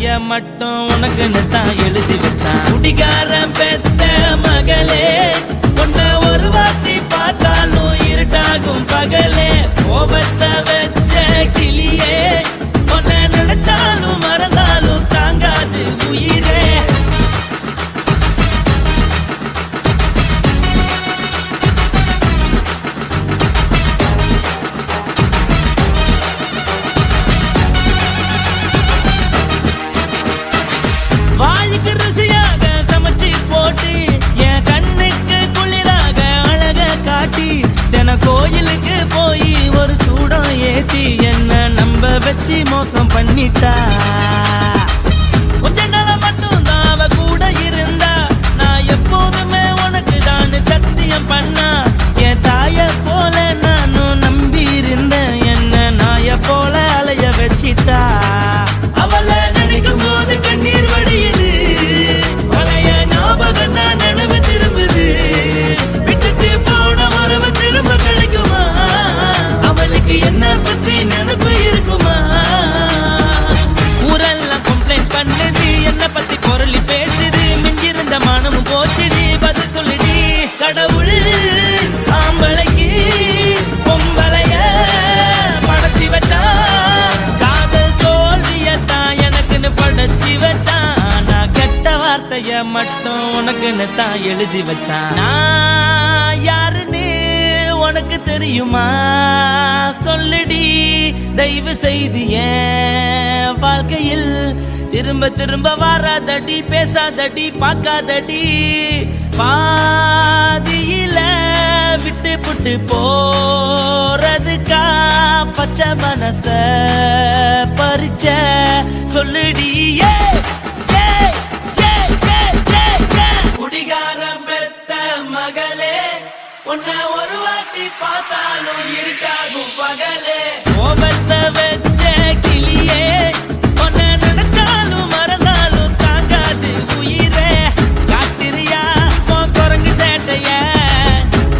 வார்த்தைய மட்டும் உனக்குன்னு தான் எழுதி வச்சான். குடிகாரன் பெத்த மகளே, உன்னை ஒரு வார்த்தை பார்த்தாலும் இருட்டாகும் பகலே. கோபத்தை வச்ச கிளியே, உன்னை நினைச்சாலும் மறந்தாலும் தாங்காது உயிரே. வாய்க்கு ருசியாக சமைச்சு போட்டு என் கண்ணுக்கு குளிராக அழக காட்டி தின கோயிலுக்கு போய் ஒரு சூடம் ஏத்தி என்ன நம்ப வச்சு மோசம் பண்ணிட்டா. கொஞ்ச நாள மட்டும் தான் அவ கூட இருந்தா, நான் எப்போதுமே உனக்கு தான் சத்தியம் பண்ணா. என் தாய போல நானும் நம்பி இருந்தேன், என்ன நாய போல அலைய வச்சிட்டா. அவளை நினைக்கும் போது கண்ணீர் வடியுது, பழைய ஞாபகம் தான் நினைவு திரும்புது. விட்டுட்டு போன உறவு திரும்ப கிடைக்குமா? அவளுக்கு என்ன பத்தி நினைப்பு இருக்குமா? ஊரெல்லாம் கம்ப்ளைண்ட் பண்ணுது, என்ன பத்தி பொருளி பேசுது. மிஞ்சிருந்த மானமும் போச்சுடி, பதில் சொல்லுடி. கடவுள் ஆம்பளைக்கு பொம்பளைய படைச்சி வச்சா, காதல் தோல்வியத்தான் எனக்குன்னு படைச்சி வச்சான். நான் கெட்ட வார்த்தைய மட்டும் உனக்குன்னு தான் எழுதி வச்சான். நான் யாருன்னு உனக்கு தெரியுமா? சொல்லுடி தயவு செய்து. என் வாழ்க்கையில் திரும்ப திரும்ப வராதடி, பேசாதடி, பார்க்காதடி. பாதியில விட்டு புட்டு போறதுக்கா பச்சை மனச பறிச்ச சொல்லுடி. குடிகாரம் பெத்த மகளே, உன்னை ஒரு வாட்டி பார்த்தாலும் இருட்டாகும் பகலே. கோபத்தை வச்ச கிளியே, உன்னை நினைச்சாலும் மறந்தாலும் தாங்காது உயிரே. காத்திரியா உன் குரங்கு சேட்டைய,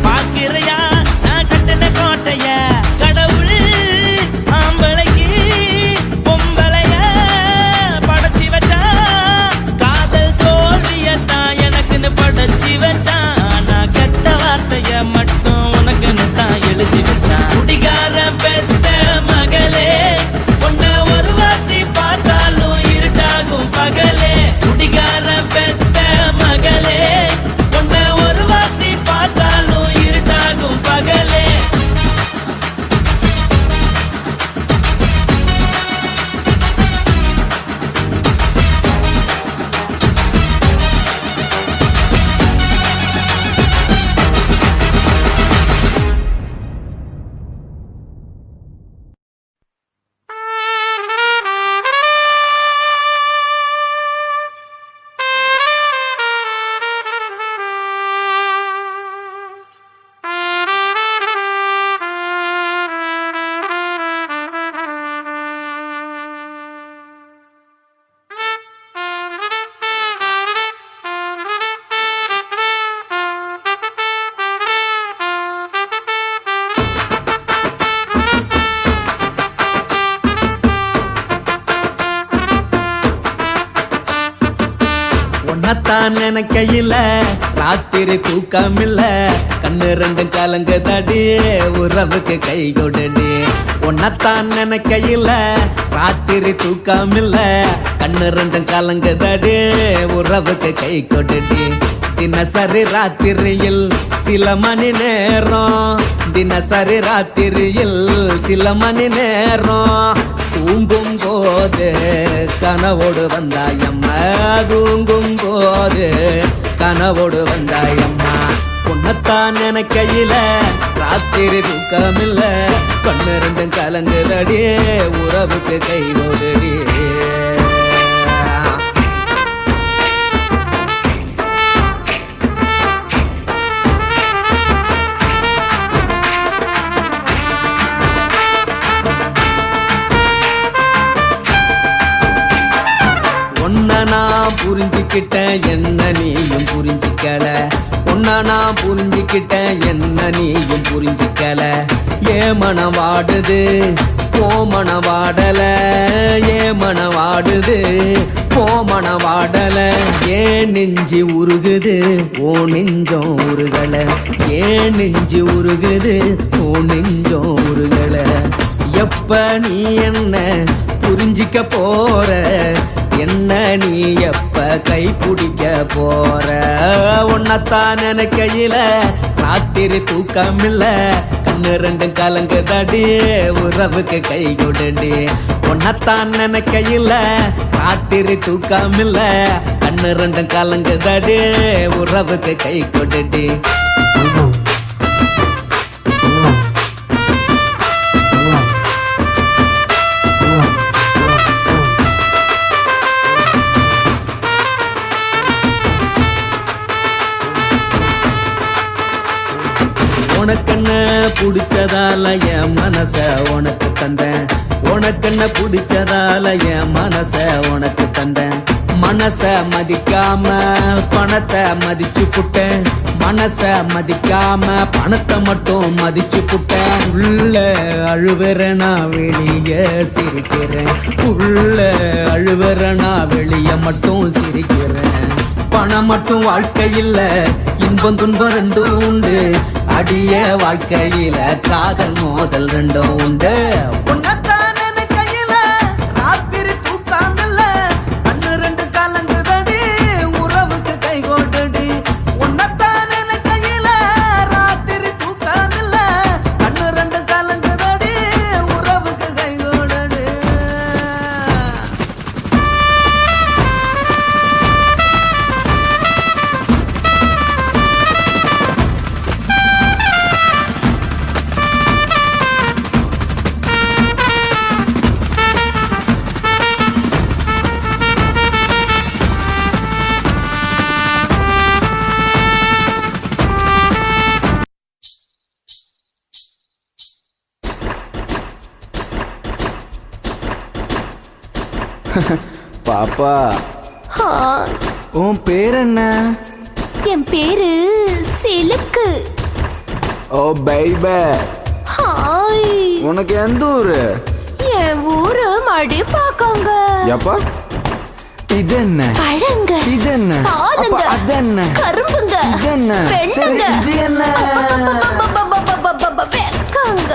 பாக்கிறியா நான் கட்டின கோட்டைய. கடவுள் ஆம்பளைக்கு பொம்பளைய படைச்சி வச்சா, காதல் தோல்வியத்தான் எனக்குன்னு படைச்சி வச்சான். நான் கெட்ட வார்த்தைய மட்டும் உனக்குன்னு தான் எழுதி வச்சான். குடிகாரன் பெத்த மகளே, உன்னை ஒரு வார்த்தை பார்த்தாலும் இருட்டாகும் பகலே. குடிகாரன் பெத்த மகளே, உன்னை ஒரு வார்த்தை பார்த்தாலும் இருட்டாகும் பகலே. உன்னத்தான் நினைக்கையில ராத்திரி தூக்கமில்ல, கண்ணு ரெண்டும் கலங்குதடி, உறவுக்கு கை கொடுடி. உன்னத்தான் நினைக்கையில ராத்திரி தூக்கமில்ல, கண்ணு ரெண்டும் கலங்குதடி, உறவுக்கு கை கொடுடி. தினசரி ராத்திரியில் சில மணி நேரம், தினசரி ராத்திரியில் சில மணி நேரம் தூங்கும் போது கனவோடு வந்தாயம்மா, தூங்கும் போது கனவோடு வந்தாயம்மா. உன்னத்தான் நினைக்கையில ராத்திரி தூக்கமில்ல, கண்ணு ரெண்டும் கலங்குதடி, உறவுக்கு கை ஓடுடி. நான் புரிஞ்சுக்கிட்டேன், என்ன நீயும் புரிஞ்சிக்கல. உன்ன நான் புரிஞ்சுக்கிட்டேன், என்ன நீயும் புரிஞ்சிக்கல. ஏ மனம் வாடுது, ஓ மனம் வாடல. ஏ மனம் வாடுது, மனம் வாடல ஏன் நெஞ்சு உருகுது ஓ நெஞ்சம் உருகல ஏன் நெஞ்சு உருகுது ஓ நெஞ்சம் உருகல எப்ப நீ என்ன புரிஞ்சிக்க போற என்ன நீ எப்ப கை பிடிக்க போற உன்னத்தான் நினைக்கையில ராத்திரி தூக்கம் இல்ல கண்ணு ரெண்டும் கலங்குதடி உறவுக்கு கை கொடுடி உன்னத்தான் நினைக்கையில ராத்திரி தூக்கம் இல்ல கண்ணு ரெண்டும் கலங்குதடி உறவுக்கு கை கொடுடி உனக்கென்ன பிடிச்சதால என் மனச உனக்கு தந்தேன் உனக்கென்ன பிடிச்சதால என் மனச உனக்கு தந்தேன் மனச மதிக்காம பணத்தை மதிச்சு புட்டேன் மனச மதிக்காம பணத்தை மட்டும் மதிச்சு புட்டேன் உள்ள அழுவுறனா வெளிய சிரிக்கிறேன் உள்ள அழுவுறனா வெளிய மட்டும் சிரிக்கிறேன் பணம் மட்டும் வாழ்க்கையில் இன்பம் துன்பம் ரெண்டும் உண்டு அடிய வாழ்க்கையில காதல் மோதல் ரெண்டும் உண்டு உன்னத்தான் நினைக்கையில ராத்திரி தூக்கம் இல்ல கண்ணு ரெண்டு கலங்குதடி உறவுக்கு கை கொண்டடி உன்னத்தான் நினைக்கையில ராத்திரி தூக்கம் இல்ல கண்ணு ரெண்டு கலங்குதடி உறவுக்கு கை கொண்டடி பாப்பா ஹாய், உன் பேர் என்ன? என் பேரு சிலுக்கு. ஓ பைபே, ஹாய், உனக்கு எந்த ஊரு? என் ஊரு மடிப்பாக்கங்க. எப்பா இது என்ன? பழங்க, இது என்ன? பாலுங்க, அப்ப அது என்ன? கரும்புங்க, இது என்ன? சரி, வெண்ணுங்க, இது என்ன? வெக்கங்க.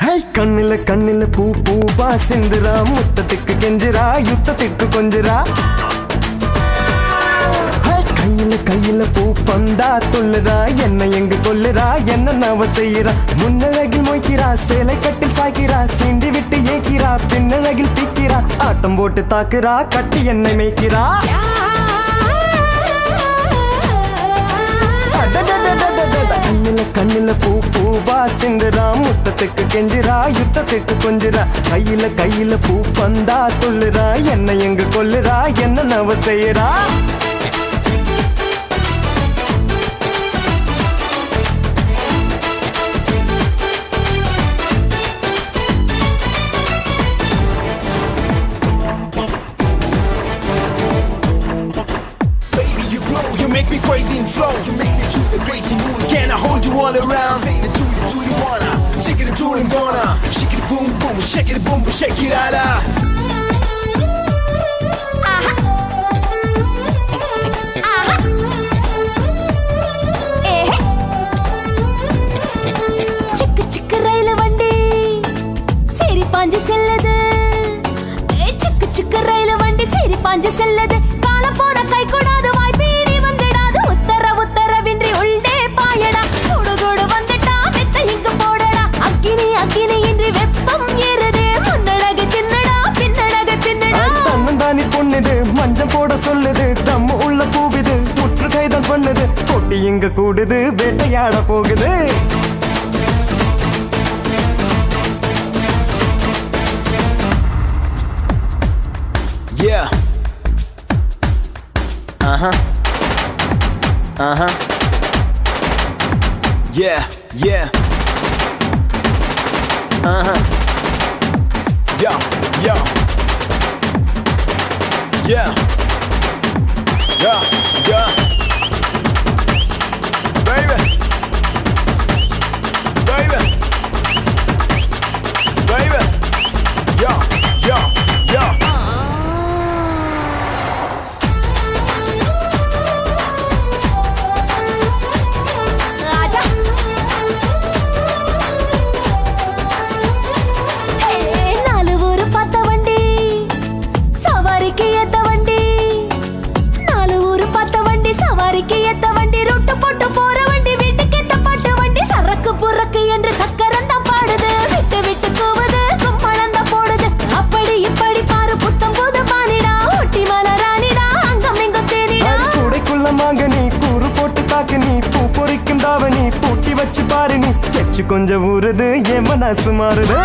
ஹை கண்ணில கண்ணில பூ பூவா சிந்துரா முத்தத்துக்கு கெஞ்சிரா யுத்தத்துக்கு கொஞ்சிரா கையில கையில பூ பந்தா துள்ளுறா என்ன எங்க கொல்லுறா என்ன நவ செய்யறா முன்னழகில் மொய்க்கிறா சேலை கட்டில் சாய்க்கிறா சீண்டி விட்டு ஏக்கிறா பின்னழகில் தீக்கிறா ஆட்டம் போட்டு தாக்குறா கட்டி என்னை மேய்க்கிறா கண்ணில கண்ணில பூ பூவா சிந்துரா முத்தத்துக்கு கெஞ்சிரா யுத்தத்துக்கு கொஞ்சிரா கையில கையில பூ பந்தா துள்ளுறா என்ன எங்க கொல்லுறா என்ன நவ செய்யறா Crazy and flow, you make me do the crazy moves. Can I hold you all around? Say the do you wanna? Shake it, do it, gonna. Shake it, boom, boom, shake it, boom, boom, shake it, ala. சிக்கு சிக்கு ரயில் வண்டி சரி பாஞ்சு செல்லது. சிக்கு சிக்கு ரயில் வண்டி சரி பாஞ்சு செல்லது. காலம் போன கை கூடாது வாய்ப்பீடி வந்துடாது. உத்தரவின்றி உள்ளே பாயடா. குடு குடு வந்துட்டா வெத்த இங்கு போடடா. அக்கினி அக்கினி இன்றி வெப்பம் ஏறுதே. முன்னழகு தின்னடா பின்னழகு தின்னடா. தன்னந்தானி பொண்ணுது மஞ்சம் போட சொல்லுது தம்ம உள்ள பூவிது முற்று கைதான் பண்ணுது கொட்டி இங்க கூடுது வேட்டையாட போகுது Yeah. Yeah, yeah. Yo, yo. Yeah. Yeah, yeah. Baby. Baby. Baby. Yo, yo, yo. குடிச்சு பாரு நீ கெச்சு கொஞ்சம் ஊறுது என் மனசு மாறுது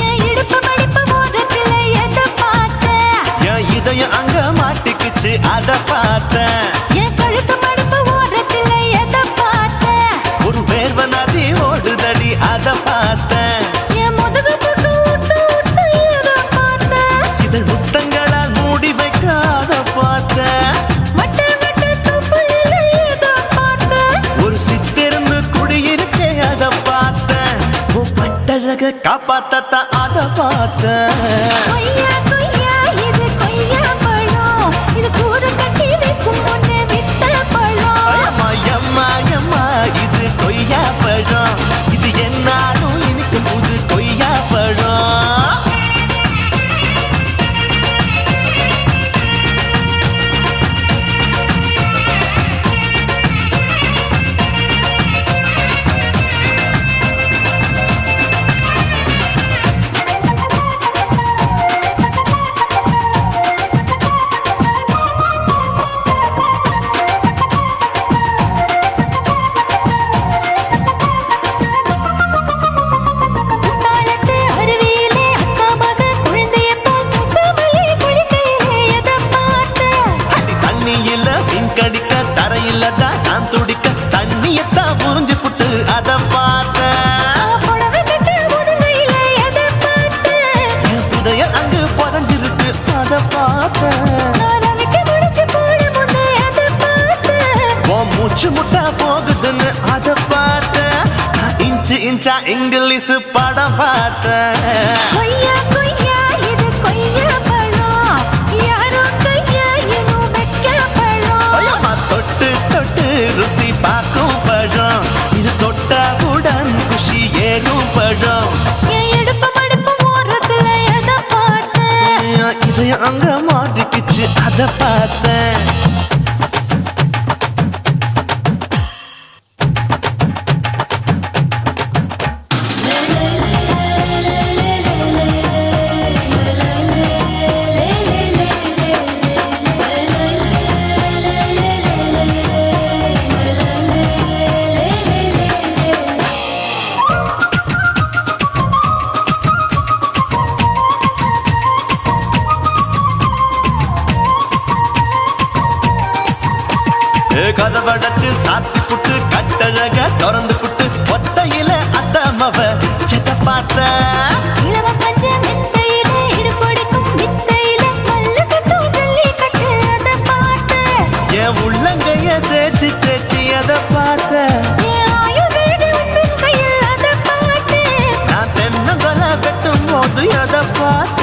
என் இடுப்பு மடிப்பு ஓரத்துல எதை பார்த்தேன்? என் இதயம் அங்க மாட்டிக்கிச்சு அத பார்த்தேன். என் கழுத்து மடிப்பு ஓரத்துல எதை பார்த்தேன்? ஒரு வேர்வ நதி ஓடுதடி அத பார்த்தேன். என் முதுகு புட்டு ஊத்து ஊத்து எதை பார்த்தேன்? இதழ் முத்தங்களால் மூடி வைக்க அத பார்த்தேன். வட்ட வட்ட தொப்புளில எதை பார்த்தேன்? ஒரு சித்திருந்து குடியிருக்கே அத பார்த்தேன். உன் பட்டழக காப்பாத்தத்தான் அத பார்த்தேன். கொய்யா கொய்யா இது கொய்யா பழம், இது கூடு கட்டி வைக்கும் முன்னே வித்த பழம். அம்மா எம்மா எம்மா இது கொய்யா பழம். இது என்னாலும் இனிக்கும் புது கொய்யா பழம். குத்தாலத்து அருவியிலே அக்கா மக குழந்தைய போல் முகமலி குளிக்கையிலே எதை பார்த்தேன்? அடி தண்ணியில மீன் கடிக்க தரையில தான் நான் துடிக்க தண்ணியத்தான் புரிஞ்சு புட்டு அத பார்த்தேன். புடவை கட்ட முதுகையிலே எதை பார்த்தேன்? என் புதையல் அங்கு புதஞ்சிருக்கு அத பார்த்தேன். நான் ரவிக்கு முடிச்சு போட முன்னே எதை பார்த்தேன்? உன் மூச்சு முட்டா போகுதுன்னு அத பார்த்தேன். நான் இன்ச்சு இன்ச்சா இங்கிலீஷ் படம் பார்த்தேன். கொய்யா கொய்யா இது கொய்யா பழம், யாரோ கையா இன்னும் வைக்க பழம். ஐயம்மா தொட்டு தொட்டு ருசி பார்க்கும் பழம். இது தொட்டாவுடன் குஷி ஏறும் பழம். என் இடுப்பு மடிப்பு ஓரத்துல எதை பார்த்தேன்? என் இதயம் அங்க மாட்டிக்கிச்சு அத பார்த்தேன். கதவடைச்சு சாத்தி புட்டு கட்டழக திறந்து புட்டு ஒத்தையில அத்தமவ செத்த பார்த்த. இளவ பஞ்ச மெத்தையிலே இடுப்பொடிக்கும் வித்தையிலே மல்லு கட்டும் ஜல்லிக்கட்டு அதை பார்த்தேன். என் உள்ளங்கைய தேய்ச்சி தேய்ச்சி அத பார்த்த. என் ஆயுர்வேத உந்தன் கையில் அதை பார்த்தேன். நான் தென்னங்கொலை வெட்டும் போது அத பார்த்த.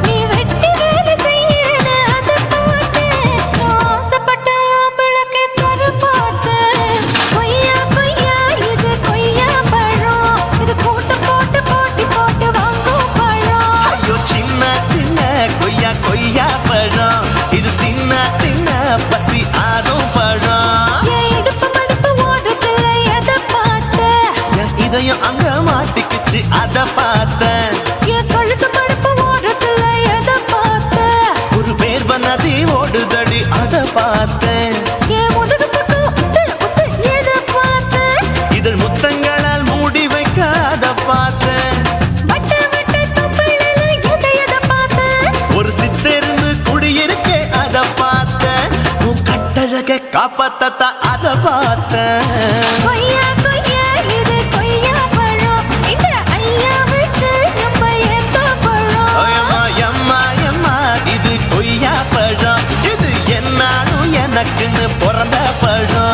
நீ வெட்டி வேலை செய்யறது அதை பார்த்தேன். நான் ஆசைப்பட்ட ஆம்பளுக்கு தர பார்த்தேன். கொய்யா கொய்யா இது கொய்யா பழம், இது கூட்டு போட்டு போட்டி போட்டு வாங்கும் பழம். ஐயோ சின்ன சின்ன கொய்யா கொய்யா பழம். இது தின்ன தின்ன பசி ஆறும் பழம். என் இடுப்பு மடிப்பு ஓரத்துல எதை பார்த்தேன்? என் இதயம் அங்க மாட்டிக்கிச்சு அத பார்த்தேன். என் கழுத்து மடிப்பு ஓரத்துல எதை பார்த்தேன்? ஒரு வேர்வ நதி ஓடுதடி அத பார்த்தேன். என் முதுகு புட்டு உத்து உத்து எதை பார்த்தேன்? இதழ் முத்தங்களால் மூடி வைக்க அத பார்த்தேன். வட்ட வட்ட தொப்புளில எதை பார்த்தேன்? ஒரு சித்திருந்து குடியிருக்கே அத பார்த்தேன். உன் கட்டழக காப்பாத்தத்தான் அத பார்த்தேன். கொய்யா கொய்யா இது கொய்யா பழம், இந்த ஐயாவுக்கு ரொம்ப ஏத்த பழம். ஐயம்மா எம்மா எம்மா இது கொய்யா பழம். இது என்னாலும் எனக்குன்னு பிறந்த பழம்.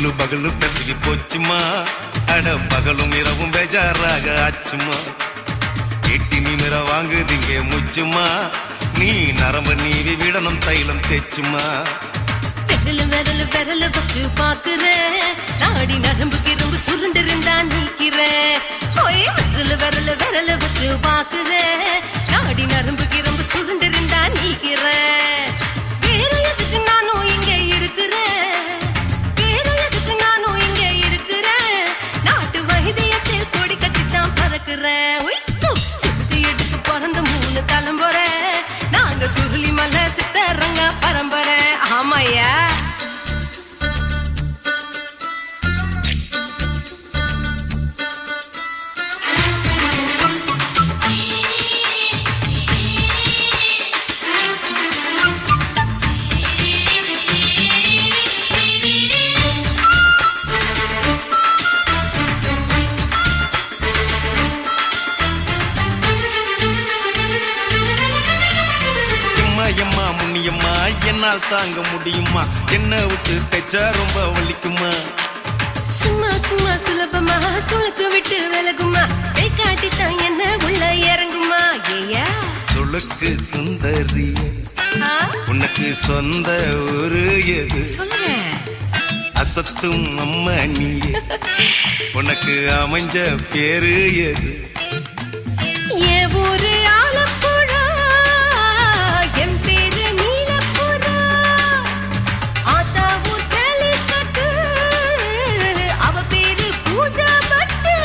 பகலு பகலு பெருகி போச்சுமா அட பகலும் இரவும் பேஜாராக ஆச்சுமா எட்டி நிமிர வாங்குதிங்க முச்சுமா நீ நரம்பு நீவி விடணும் தைலம் தேச்சுமா விரல விரல விரல வச்சு பாக்குறேன் நாடி நரம்பு கிரம்பு சுருண்டு இருந்தா நீக்கிறேன் விரல விரல விரல வச்சு பாக்குறேன் நாடி நரம்பு கிரம்பு சுருண்டு இருந்தா நீக்கிறேன் வேற எதுக்கு நானும் இங்க இருக்கிறேன் வேற எதுக்கு நானும் இங்க இருக்கிறேன் நாட்டு வைத்தியத்தில் கொடி கட்டித்தான் பறக்கிறேன் சுத்தி எடுத்து பிறந்த 3 தலைமுறை நாங்க சுருளி மலை சித்தரங்க பரம்பரை ஆமையா எம்மா முன்னியம்மா என்னால் தாங்க முடியுமா என்ன விட்டு தைச்சா ரொம்ப வலிக்குமா சும்மா சும்மா சுலபமா சுளுக்கு விட்டு விலகுமா கை காட்டித்தான் என்ன உள்ள இறங்குமா ஏயா சுளுக்கு சுந்தரி உனக்கு சொந்த ஊரு எது சொல்றேன் அசத்தும் அம்மா நீ உனக்கு அமைஞ்ச பேரு எது என் ஊரு ஆலப்புழா என் பேரு நீலப்புறா ஆத்தா ஊர் கேலிக்கட்டு அவ பேரு பூஜா பட்டு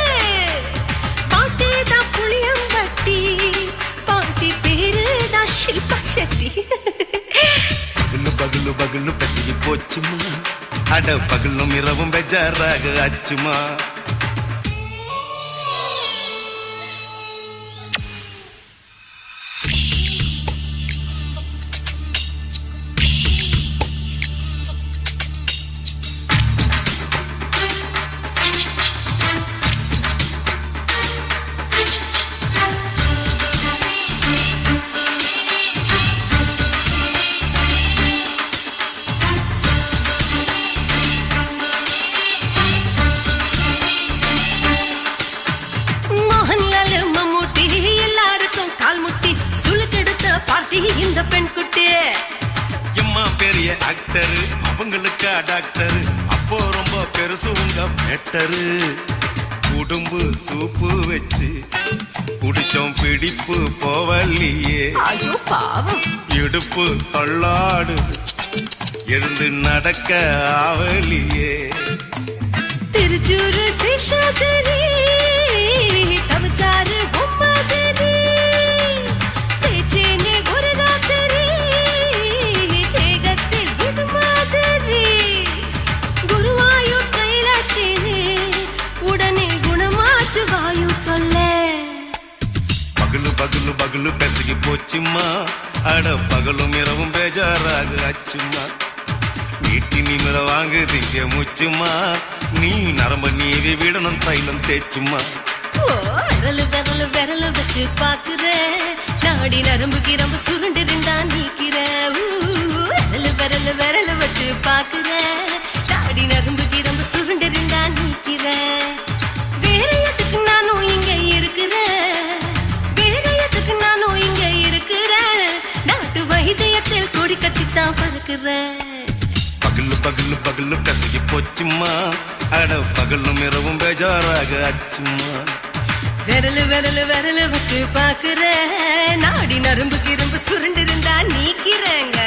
பாட்டி தான் புளியம்பட்டி பாட்டி பேரு தான் ஷில்பா செட்டி பகலு பகலு பகலு பசிக்கு போச்சுமா அட பகலும் இரவும் பெஜாராக ஆச்சுமா இந்த பெண் குட்டி எம்மா பெரிய ஆக்டர் அவங்களுக்கா டாக்டர் அப்போ ரொம்ப பெருசு உங்க மேட்டரு உடும்பு சூப்பு வச்சு குடிச்சோம் பிடிப்பு போவல்லையே ஐயோ பாவம் இடுப்பு தள்ளாடு எழுந்து நடக்க ஆவலியே திருச்சூரு சிஷாதிரி தவச்சாரு பொம்மாதிரி தேச்சேனே ஒரு ராத்திரி தேகத்தில் இது மாதிரி குருவாயூர் கைலாச்சேனே உடனே குணமாச்சு வாயு தொல்லை பகலு பகலு பகலு பெசகி போச்சுமா அட பகலும் இரவும் பேஜாராக ஆச்சுமா வீட்டி நிமிர வாங்குதீங்க முச்சுமா நீ நரம்ப நீவி விடணும் தைலம் தேச்சுமா விரலு விரலு விரலு வச்சு பாக்குறேன் நாடி நரம்பு கிரம்பு சுருண்டு இருந்தா நீக்கிறேன் விரலு விரலு விரலு வச்சு பாக்குறேன் நாடி நரம்பு கிரம்பு சுருண்டு இருந்தா நீக்கிறேன் வேற எதுக்கு நானும் இங்க இருக்கிறேன் வேற எதுக்கு நானும் இங்க இருக்கிறேன் நாட்டு வைத்தியத்தில் கொடி கட்டித்தான் பறக்கிறேன் பகலு பகலு பகலு பெசகி போச்சுமா அட பகலும் இரவும் பேஜாராக ஆச்சுமா விரலு விரலு விரலு வச்சு பாக்குறேன் நாடி நரம்பு கிரம்பு சுருண்டு இருந்தா நீக்கிறேங்க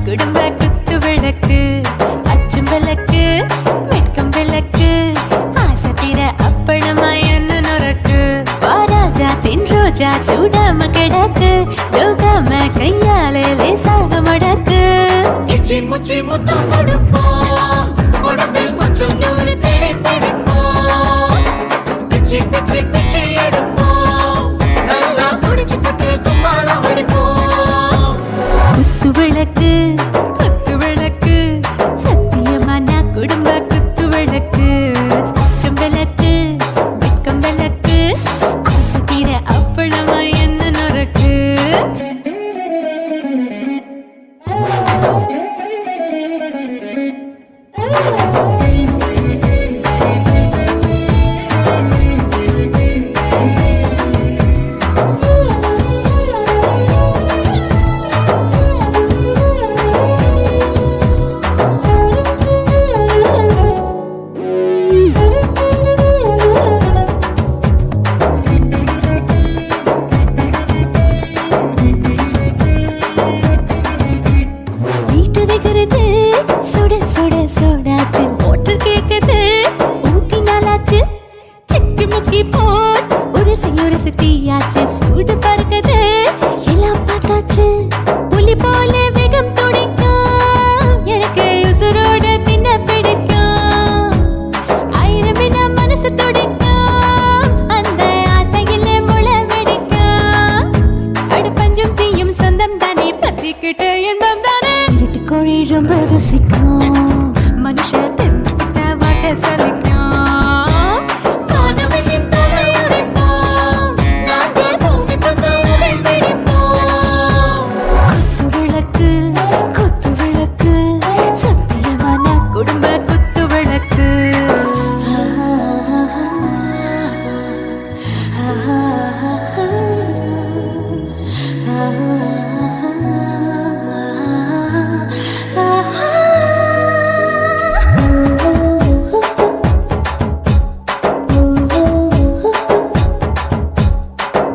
குடும்ப குத்து விளக்கு அச்சும் விளக்கு வெட்கம் விளக்கு ரோஜா சூடாம கிடக்கு யோகாம கையாலே லேசாக மடக்கு இச்சி முச்சி முத்தம் கொடுப்போம் உடம்பில் மச்சம் நூறு தேடி பிடிப்போம் பிச்சி பிச்சி பிச்சி எடுப்போம் நல்லா குடிச்சு பட்டு கும்பாலம் அடிப்போம் குத்து விளக்கு சத்தியமான குடும்ப குத்து விளக்கு அச்சம் விளக்கு வெட்கம் விளக்கு ஆசைக்கிற அப்பளமா என்ன நொறுக்கு வீட்டருகிறது சுட சுட சூடாச்சு மோட்டர் கேக்குது ஊத்தி நாளாச்சு சிக்கி முக்கி போட் உரசி தீயாச்சு சூடு பறக்குது எல்லாம் பார்த்தாச்சு புலி போல வேகம் துடிக்கும் எனக்கு உசுரோட தின்ன பிடிக்கும் ஆயிரம் வினா மனசு துடிக்கும் அந்த ஆசையில முளை வெடிக்கும் அடு பஞ்சும் தீயும் சொந்தம் தானே பத்திக்கிட்டு இன்பம் தானே இருட்டு கோழி ரொம்ப ருசிக்கும் மனுஷ தெரிஞ்சுக்கிட்ட வாட்ட சலிக்கும் வானவெளியின் தலையுரைப்போம் நாங்கள் பூமி பந்து உடை பிடிப்போம் குத்து விளக்கு சத்தியமான குடும்ப குத்து விளக்கு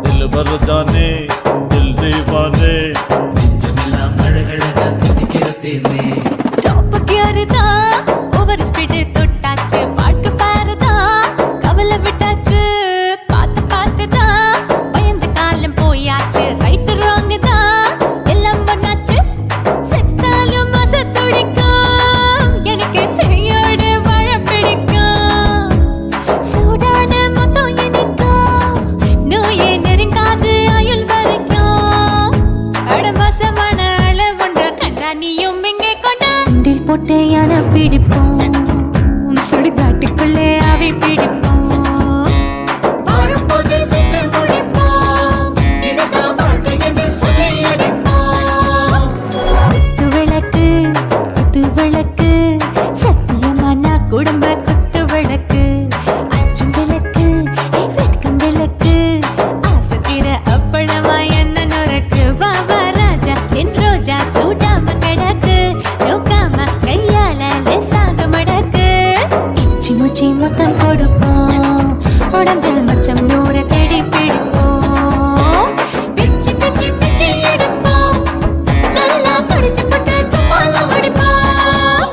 दिल भर जाने दिल दीवाने நெஞ்சமெல்லாம் அழகழகா துடிக்கிறதேனே டாப் கியர் தான் ஓவர் ஸ்பீட் தொட்டாச்சு வாழ்க்கை பாரு தான் கவலை விட்டாச்சு பார்த்து தான் பயந்து காலம் போயாச்சு ரைட் ராங் தான் எல்லாம் பண்ணாச்சு செத்தாலும் மச துடிக்கும் எனக்கு பெரியோடு வாழ பிடிக்கும் சூடான மொத்தம் எனக்கும் நோயே நெருங்காது ஆயுள் வரைக்கும் அடமோசமான அளவுண்ட கண்டா நீயும் இங்கே கொண்டா தில் போட்டு யானை பிடிப்போம் சுடுகாட்டுக்குள்ளே அவை பிடிப்போம் வாழும்போது சென்று முடிப்போம் இதுதான் வாழ்க்கை என்று சொல்லி அடிப்போம் குத்து விளக்கு சத்தியமான குடும்ப குத்து விளக்கு அச்சும் விளக்கு வெட்கம் விளக்கு ஆசைக்கிற அப்பளமா என்ன நொறுக்கு வா வா ராஜா என் ரோஜா சூடாம கிடக்கு நோக்காம கையால லேசாக மடக்கு இச்சி முச்சி மொத்தம் கொடுப்போம் உடம்பில் மச்சம் நூறு தேடி பிடிப்போம் பிச்சி பிச்சி பிச்சி எடுப்போம் நல்லா படிச்சு பட்டு கும்பாலம் அடிப்போம்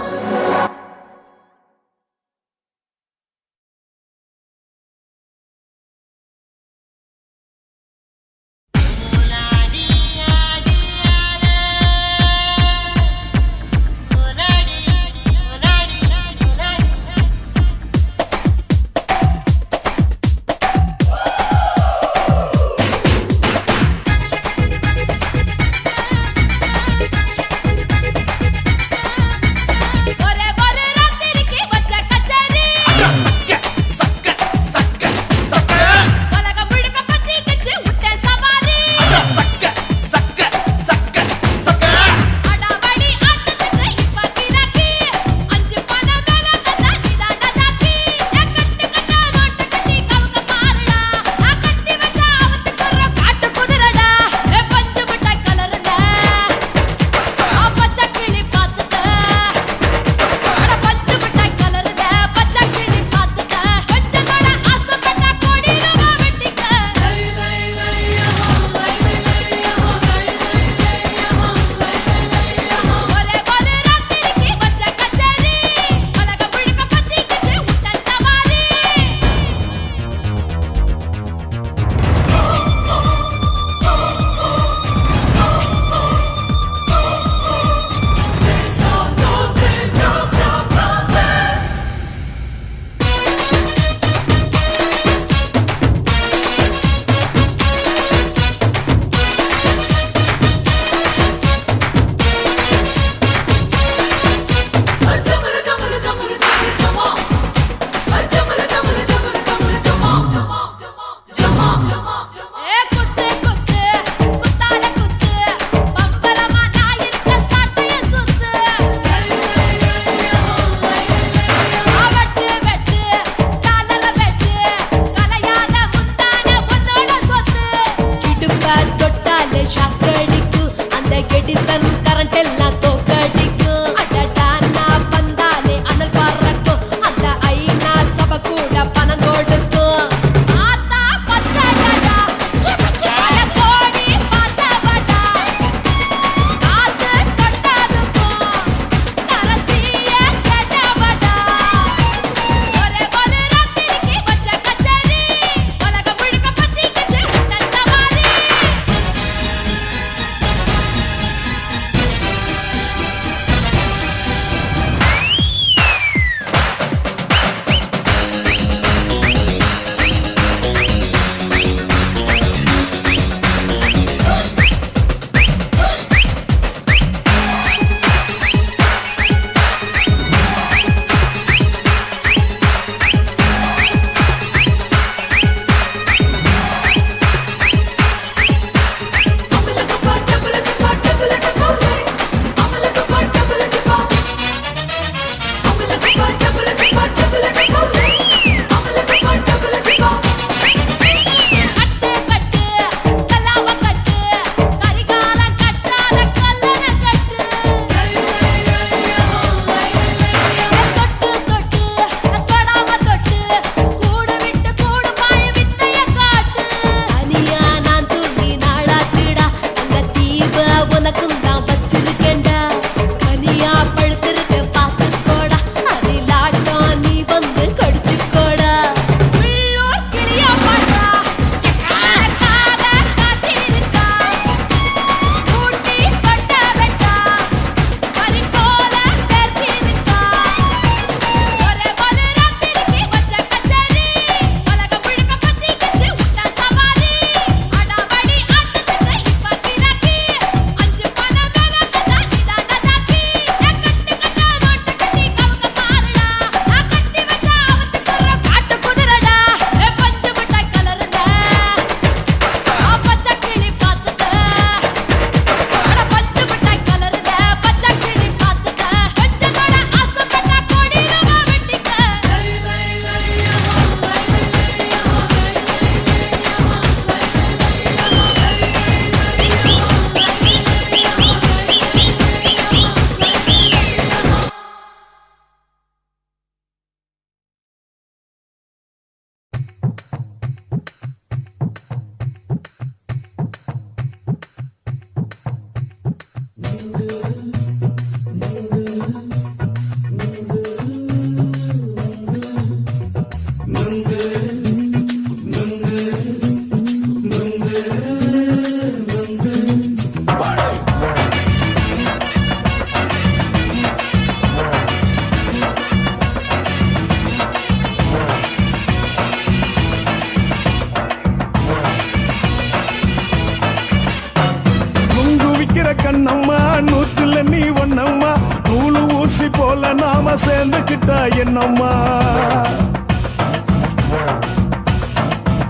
விக்கிற கண்ணம்மா நூத்துல நீ ஒண்ணம்மா நூலு ஊசி போல நாம சேர்ந்துக்கிட்டா என்னம்மா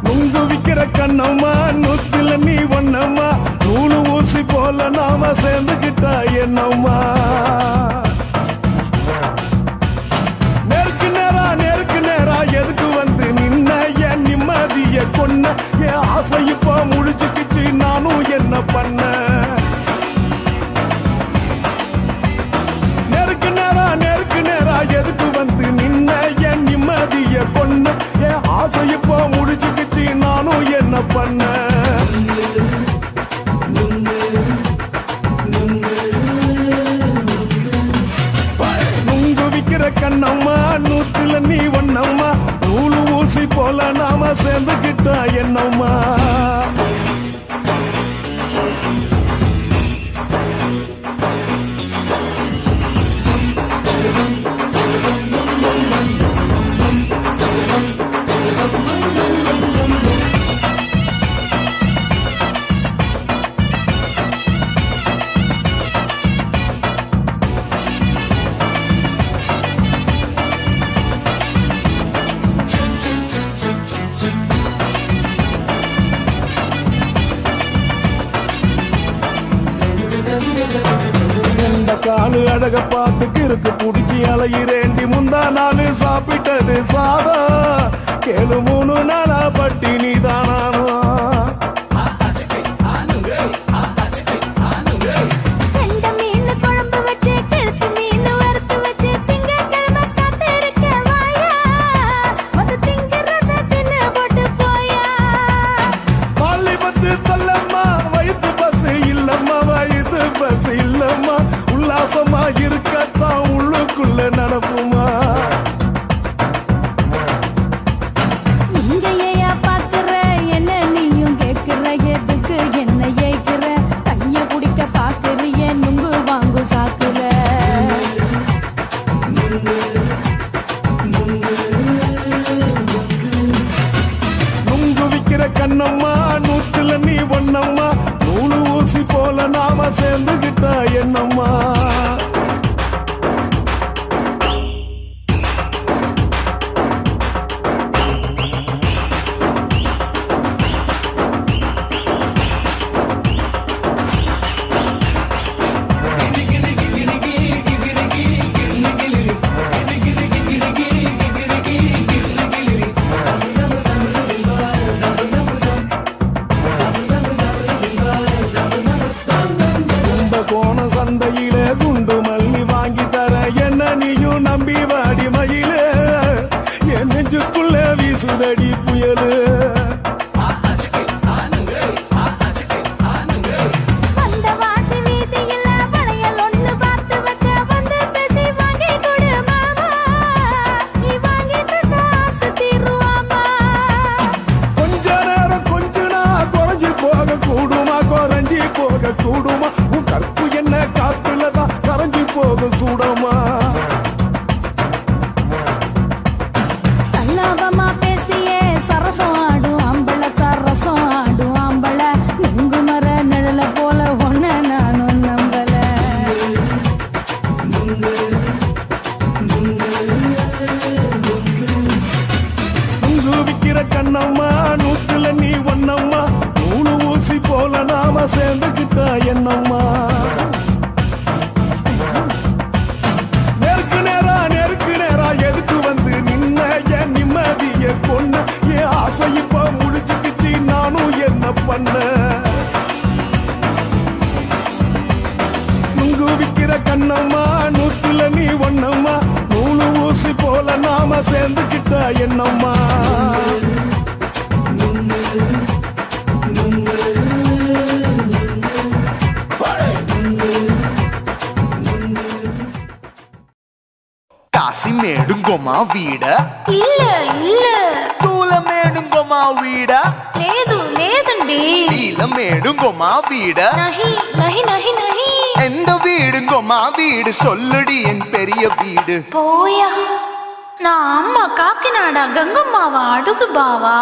நுங்கு விக்கிற கண்ணம்மா நூத்துல நீ ஒண்ணம்மா நூலு ஊசி போல நாம சேர்ந்துக்கிட்டா என்னம்மா நேருக்கு நேரா எதுக்கு வந்து நின்ன என் நிம்மதிய கொன்ன என் ஆசை இப்போ முடிச்சுக்கிச்சு நானும் என்ன பண்ண நேருக்கு நேரா எதுக்கு வந்து நின்ன என் நிம்மதிய கொன்ன என் ஆசை இப்போ முடிச்சுக்கிச்சு நானும் என்ன பண்ண நுங்கு விக்கிற கண்ணம்மா நூத்துல நீ ஒண்ணம்மா நூலு ஊசி போல நாம சேர்ந்துக்கிட்டா என்னம்மா காலு அழக பார்த்து கிறுக்கு புடிச்சி அலையிறேண்டி முந்தா நாலு சாப்பிட்டது சாதம் கேளு 3 நாளா பட்டினி தானானோ பத்து தள்ளம்மா வயிற்று பஸ் இல்லம்மா வயிற்று பஸ் இல்லம்மா உல்லாசமா இருக்கத்தான் உள்ளுக்குள்ள நடப்புமா இங்கேயா பாக்குற என்ன நீயும் கேட்கிற எதுக்கு என்ன ஏய்க்கிற கைய பிடிக்க பாக்குறிய நுங்கு வாங்கு சாக்குற நுங்கு விக்கிற கண்ணம்மா நூத்துல நீ ஒண்ணம்மா நூலு ஊசி போல நாம சேர்ந்துகிட்டா என்னம்மா சந்தையிலே குண்டு மல்லி வாங்கி தர என்ன நீயும் நம்பி வாடி மயிலே என் நெஞ்சுக்குள்ள வீசுதடி புயலு கொஞ்ச நேரம் கொஞ்சனா குறைஞ்சி போக கூடுமா குறைஞ்சி போக கூடுமா உன் கற்பு என்ன காத்துலதான் கரைஞ்சி போக சூடமா சல்லாபமா பேசியே சரசம் ஆடும் அம்பள சரசம் ஆடும் அம்பள நுங்கு மர நிழல போல ஒன்ன நானும் நம்பல நுங்கு விக்கிற கண்ணம்மா நூத்துல நீ ஒண்ணம்மா நூலு ஊசி போல நாம சேர்ந்துக்கிட்டா என்னம்மா நேருக்கு நேரா எதுக்கு வந்து நின்ன என் நிம்மதிய கொன்ன என் ஆசை இப்ப முடிச்சுக்கிச்சு நானும் என்ன பண்ண நுங்கு விக்கிற கண்ணம்மா நூத்துல நீ ஒண்ணம்மா நூலு ஊசி போல நாம சேர்ந்துக்கிட்டா என்னம்மா కాసి మేడుంగోమా వీడ இல்ல இல்ல తూల మేడుంగోమా వీడ లేదు లేదండి నీల మేడుంగోమా వీడ நஹி நஹி நஹி நஹி எந்த வீடுங்கோமா வீடு சொல்லுடி என் பெரிய வீடு போயா நான் அம்மா காக்கிநாடா கங்கம்மாவா அடுகு பாவா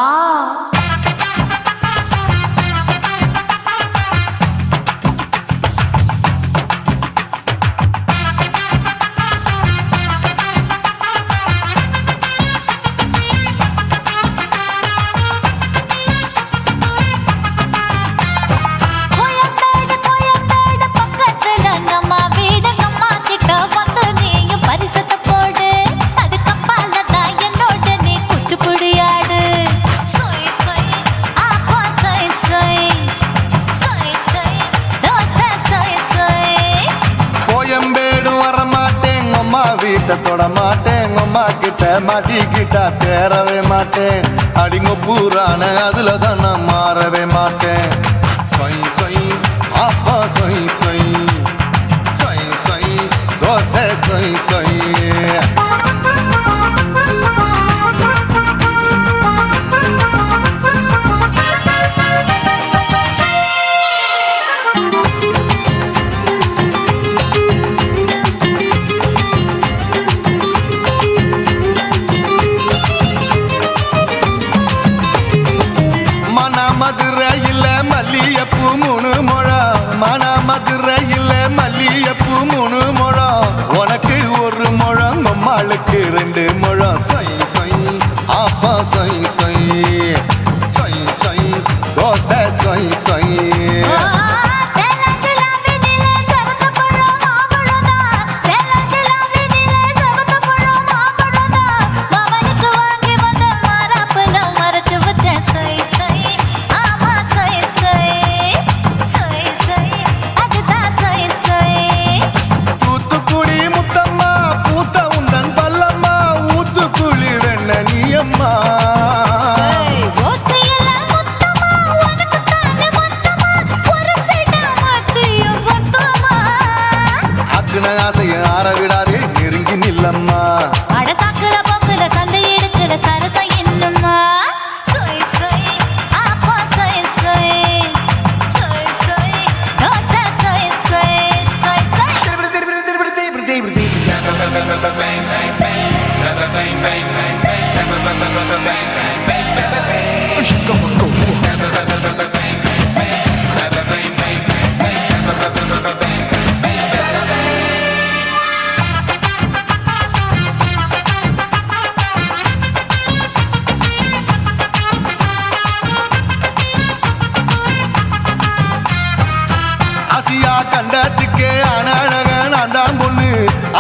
தொட மாட்டேன் அம்மா கிட்ட மாட்டிக்கிட்டா தேரவே மாட்டேன் அடிங்க பூரான அதுல தான் நான் மாறவே மாட்டேன் சொய் சொய் அப்பா சொய் சொய் சொய் சொய் தோசை சொய் சொய் மதுரையில் மல்லியப்பூ 3 முழம் மன மதுரையில் மல்லியப்பூ 3 முழம் உனக்கு 1 முழம் அம்மாளுக்கு 2 முழம் சொய் சொய் அப்பா சொய் சொய் சொய் சொய் தோசை சொய் சொய் விடாதே நெருங்கி நில்லம்மா அடசாக்குல போக்குல சந்தை எடுக்கல சரச என்னம்மா சொய் சொய் அப்பா சொய் சொய் சொய் சொய் தோசை சொய் சொய் சொய் சொய் கண்டத்துக்கே அனழக நான் தான் பொண்ணு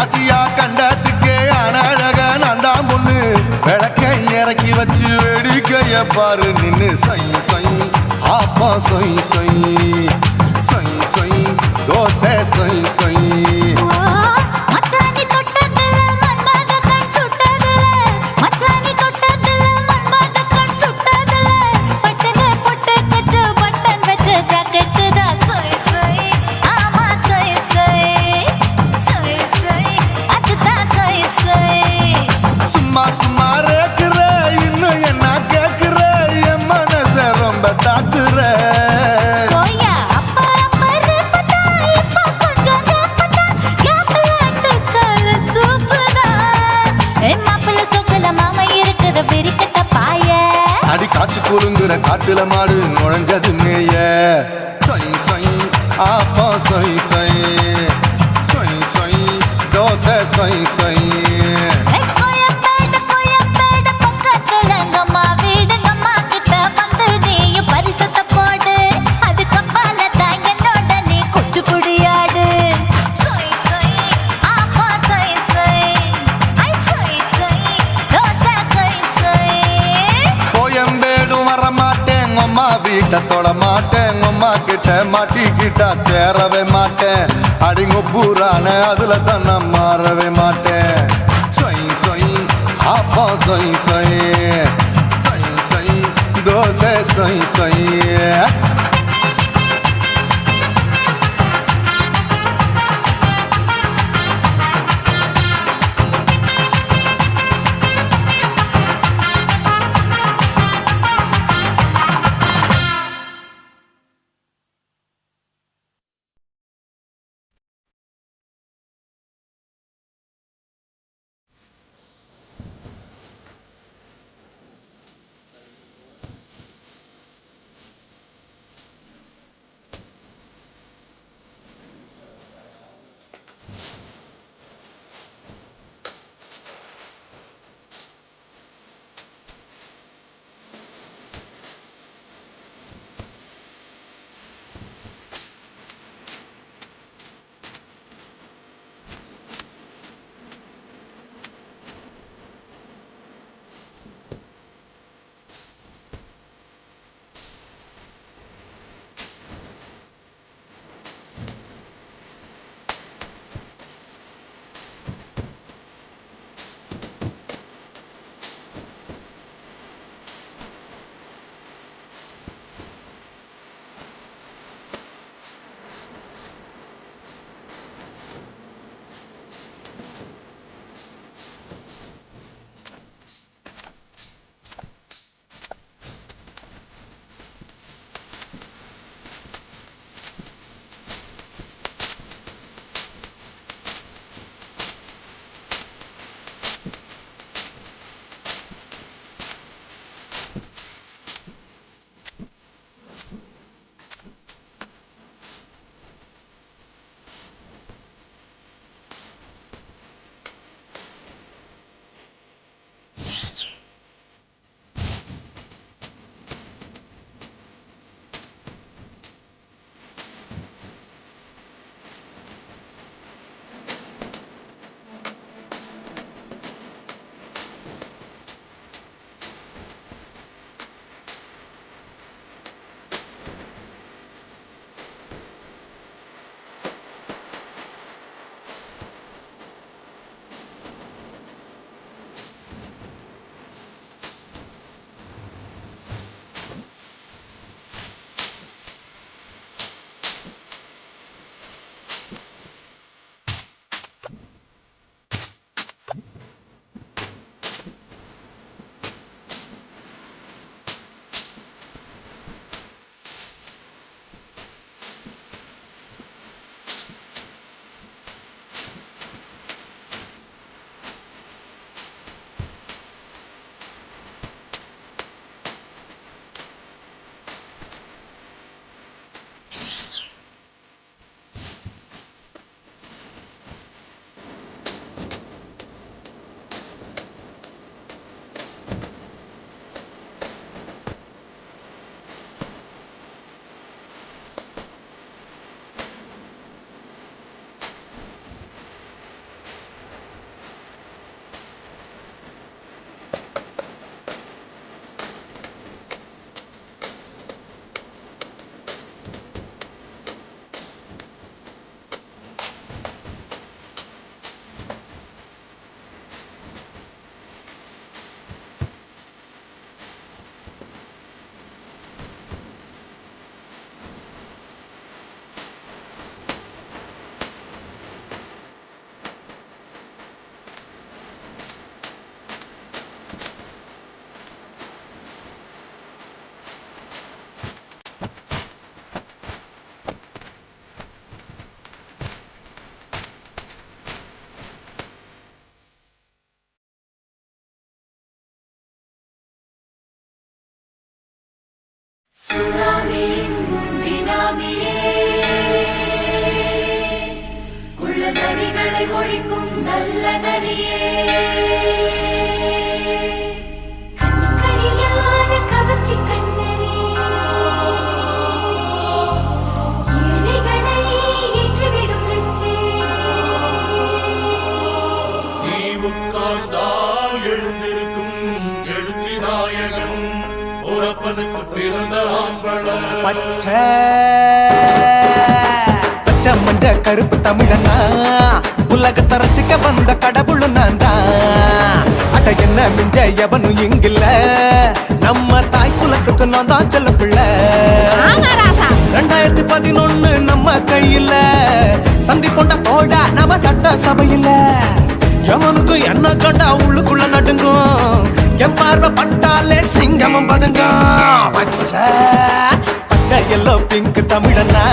ஆசியா கண்டத்துக்கே அனழக நான் தான் பொண்ணு விளக்கை இறக்கி வச்சு வேடிக்கைய பாரு நின்னு சொய் சொய் ஆப்பா சொய் சொய் சொய் சொய் தோசை சொய் சொய் சும்மா ரேக்குற இன்னும் என்ன கேக்குற என் மனச ரொம்ப தாக்குற அடி காய்ச்சி குறுங்குற காட்டுல மாடு நுழைஞ்சது மேய சொய் சொய் ஆப்பா சொய் சொய் சொய் சொய் தோசை சொய் சொய் வீட்டை தொட மாட்டேன் அம்மா கிட்ட மாட்டிக்கிட்டா தேரவே மாட்டேன் அடிங்க பூரான அதுல தான் நான் மாறவே மாட்டேன் சொய் சொய் அப்பா சொய் சொய் சொய் சொய் தோசை சொய் சொய் ஒழிக்கும் நல்ல நரியே கண்ணுக்கடியான கவர்ச்சி கண்ணனே ஏழைகளை ஏற்றிவிடும் லிப்டே நீ உட்கார்ந்தால் எழுந்திருக்கும் எழுச்சி நாயகன் உறப்பதுக்கு பிறந்த ஆம்பள பச்சை மஞ்ச கருப்பு தமிழனா உலகத்தை ரசிக்க வந்த கடவுள் நான் தான். அட என்ன மிஞ்ச எவனும் இங்கில்ல, நம்ம தாய் குலத்துக்கு நான் தான் செல்ல பிள்ளை. 2011 நம்ம கையில சந்தி கொண்ட தோட நம்ம சட்ட சபையில எவனுக்கு என்ன கண்டா உள்ளுக்குள்ள நடுங்கும், என் பார்வை பட்டாலே சிங்கமும் பதுங்கும். பச்சை பச்சை எல்லோ பிங்க் தமிழனா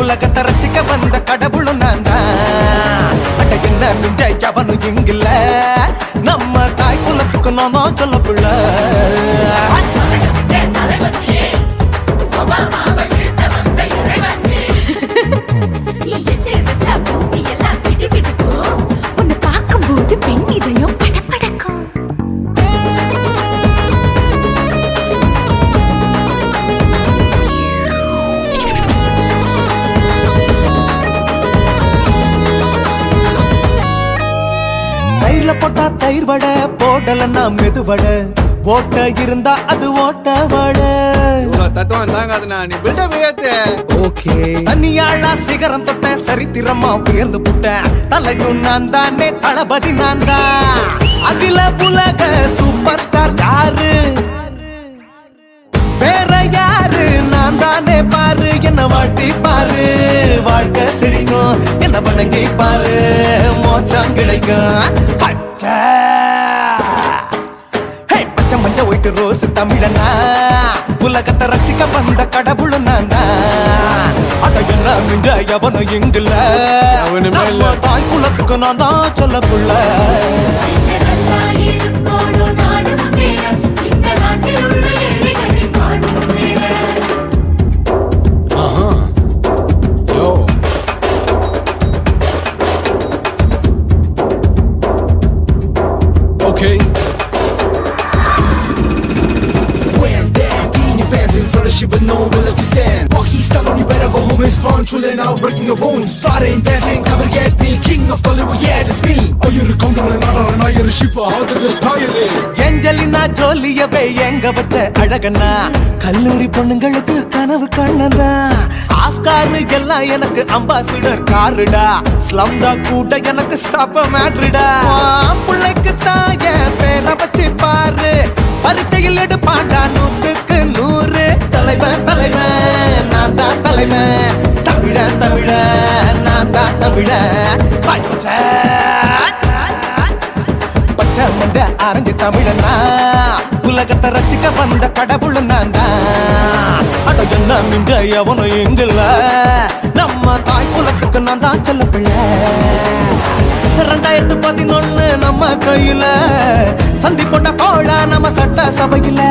உலகத்தை ரசிக்க வந்த கடவுளும் நான் தான். அட என்ன மிஞ்ச எவனும் இங்கில்ல, நம்ம தாய் குலத்துக்கு நான் தான் சொல்ல பிள்ளை. உன்னை பார்க்கும்போது பெண் இதயம் படபடக்கும். தயிர்ல போட்டா தயிர் வடை, போடலன்னா மெது வடை, ஓட்ட இருந்தா அது ஓட்ட வடை. தத்துவம் தாங்க அது நான் நீ பில்டப் ஏத்து. ஓகே தனியாளா சிகரம் தொட்டேன், சரித்திரமா உயர்ந்து புட்டேன், தலையும் நான் தானே, தளபதி நான் தான். அகில உலக சூப்பர் ஸ்டார் யாரு, வேற யாரு, நான் தானே பாரு. என்ன வாழ்த்தி பாரு, வாழ்க்கை சிரிக்கும், என்ன வணங்கி பாரு, மோச்சம் கிடைக்கும். பச்சை பச்சை மஞ்ச ஒயிட்டு ரோஸ் தமிழனா உலகத்தை ரசிக்க வந்த கடவுள் நான் தான். அட என்ன மிஞ்ச எவனும் இங்கில்ல, நம்ம தாய் குலத்துக்கு நான் தான் சொல்ல புள்ள. Okay. When that in your pants in front of shit with no will you stand. Walkie style on you better go home and spawn. Chillin' out, breaking your bones. Starting dancing, cover gas, me king of Hollywood, yeah that's me. Oh you're a counter and not you're a shipper. How did this tire it? Angelina ஜோலியவே எங்க வச்ச அழகனா, கல்லூரி பொண்ணுங்களுக்கு கனவு கண்ணனா. Oscar எல்லாம் எனக்கு ambassador காருடா, ஸ்லம்டா கூட எனக்கு சப்ப மேட்ருடா. பிள்ளைக்கு தாய பேரை வச்சு பாரு, பரீட்சையில் எடுப்பாண்டா 100க்கு 100. தலைவன் தலைவன் நான் தான் தலைவன், தமிழ தமிழ நான் தான் தமிழ. பச்சை பச்சை மஞ்ச ஆரஞ்சு தமிழனா உலகத்தை ரசிக்க வந்த கடவுள் நான் தான். அட என்ன மிஞ்ச எவனும் இங்கில்ல, நம்ம தாய் குலத்துக்கு நான் தான் சொல்ல பிள்ளை. 2011 நம்ம கையில சந்தி கொண்ட தோழ நம்ம சட்ட சபையில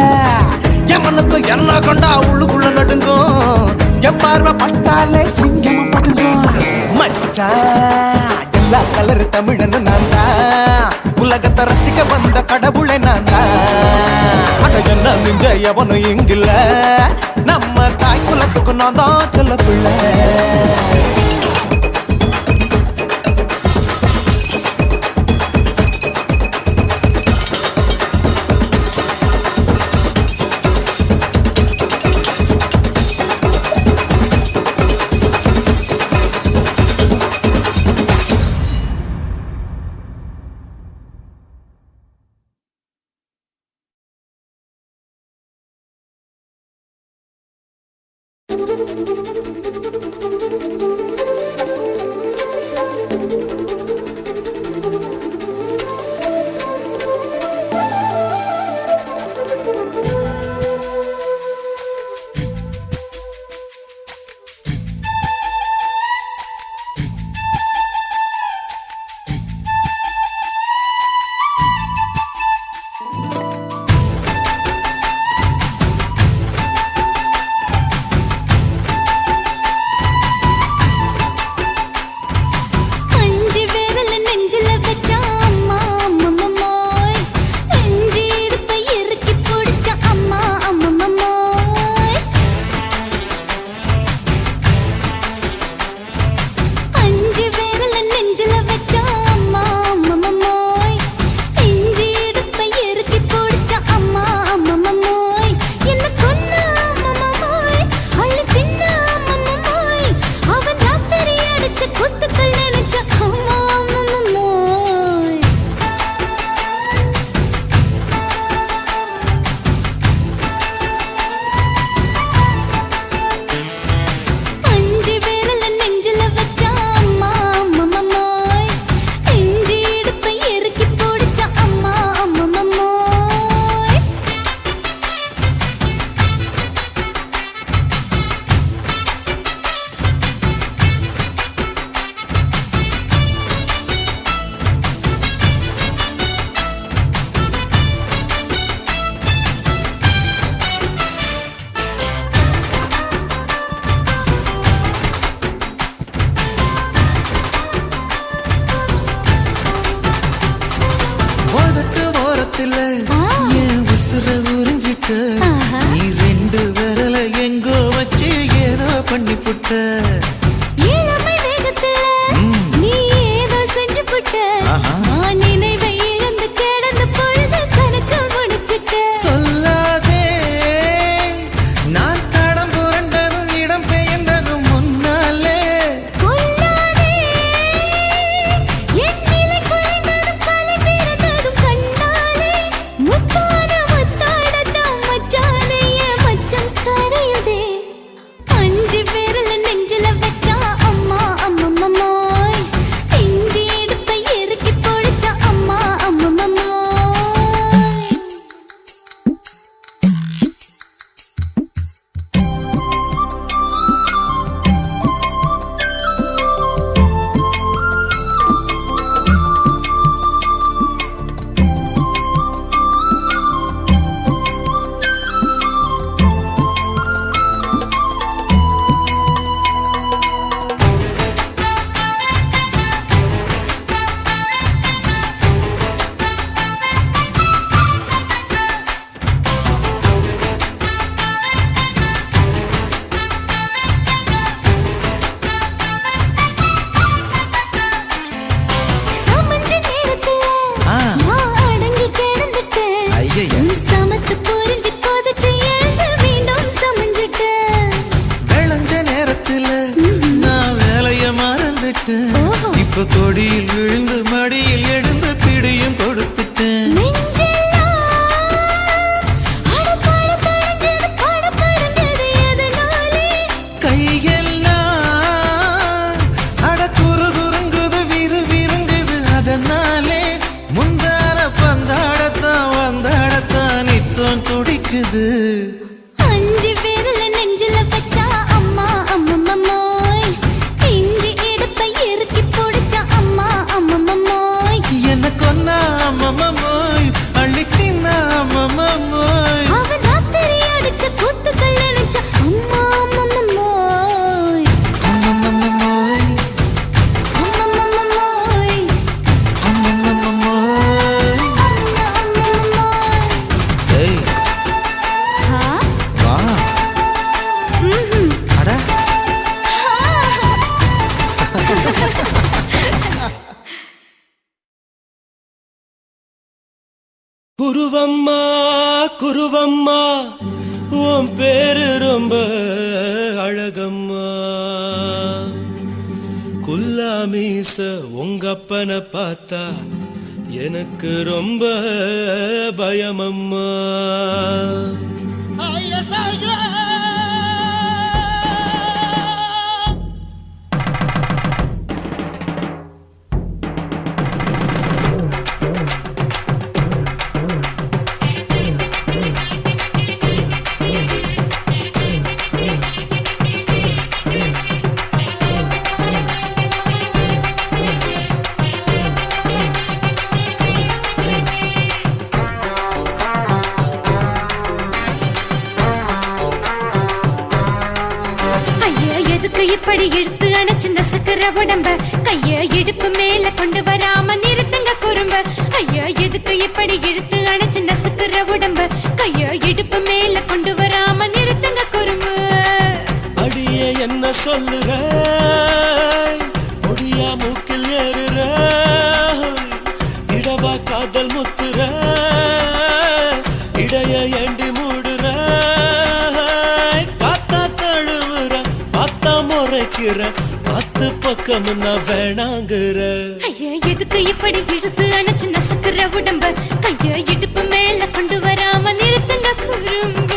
எவனுக்கு என்ன கொண்டா உள்ளுக்குள்ள நடுங்கும், என் பார்வை பட்டாலே சிங்கமும் பதுங்கும். மச்சா எல்லா கலர் தமிழன்னு நான் தான், உலகத்தை ரசிக்க வந்த கடவுளை நான் தான். அட என்ன மிஞ்ச எவனும் இங்கில்ல, நம்ம தாய் குலத்துக்கு நான் தான் சொல்ல பிள்ளை. அஞ்சு விரல நெஞ்சில வச்சா அம்மா அம்மம்மோய் இஞ்சி இடுப்பை இறுக்கி பிடிச்சா அம்மா அம்மம்மோய் என்ன கொன்னா அம்மம்மோய் அள்ளித்தின்னா அம்மம்மோய் அவன் ராத்திரி அடிச்ச கூத்துக்கள் நினைச்சா அம்மா அம்மம்மோய் அம்மம்மோய் அம்மம்மோய் அம்மம்மோய் அம்மா அம்மம்மோய் ஏய் ஹா வா ம்ஹும் அட குருவம்மா குருவம்மா உன் பேரு ரொம்ப அழகம்மா குல்லாமீச உங்க அப்பனை பார்த்தா எனக்கு ரொம்ப பயமம்மா ஐயா எதுக்கு இப்படி இழுத்து அணைச்சு நசுக்கிற உடம்ப கைய இடுப்பு மேல கொண்டு வராம நிறுத்துங்க குறும்ப ஐயா எதுக்கு இப்படி இழுத்து அணைச்சு நசுக்கிற உடம்ப கைய இடுப்பு மேல கொண்டு வராம நிறுத்துங்க குறும்பு அடியே என்ன சொல்லுற பொடியா மூக்கில் ஏறுற இடவா காதல் முத்துற இடைய ஏண்டி மூடுற காத்தா தழுவுற பார்த்தா முறைக்கிற பத்து பக்கம் நான் வேணாங்குற ஐயா எதுக்கு இப்படி இழுத்து அணைச்சு நசுக்கிற உடம்ப கைய இடுப்பு மேல கொண்டு வராம நிறுத்துங்க குறும்ப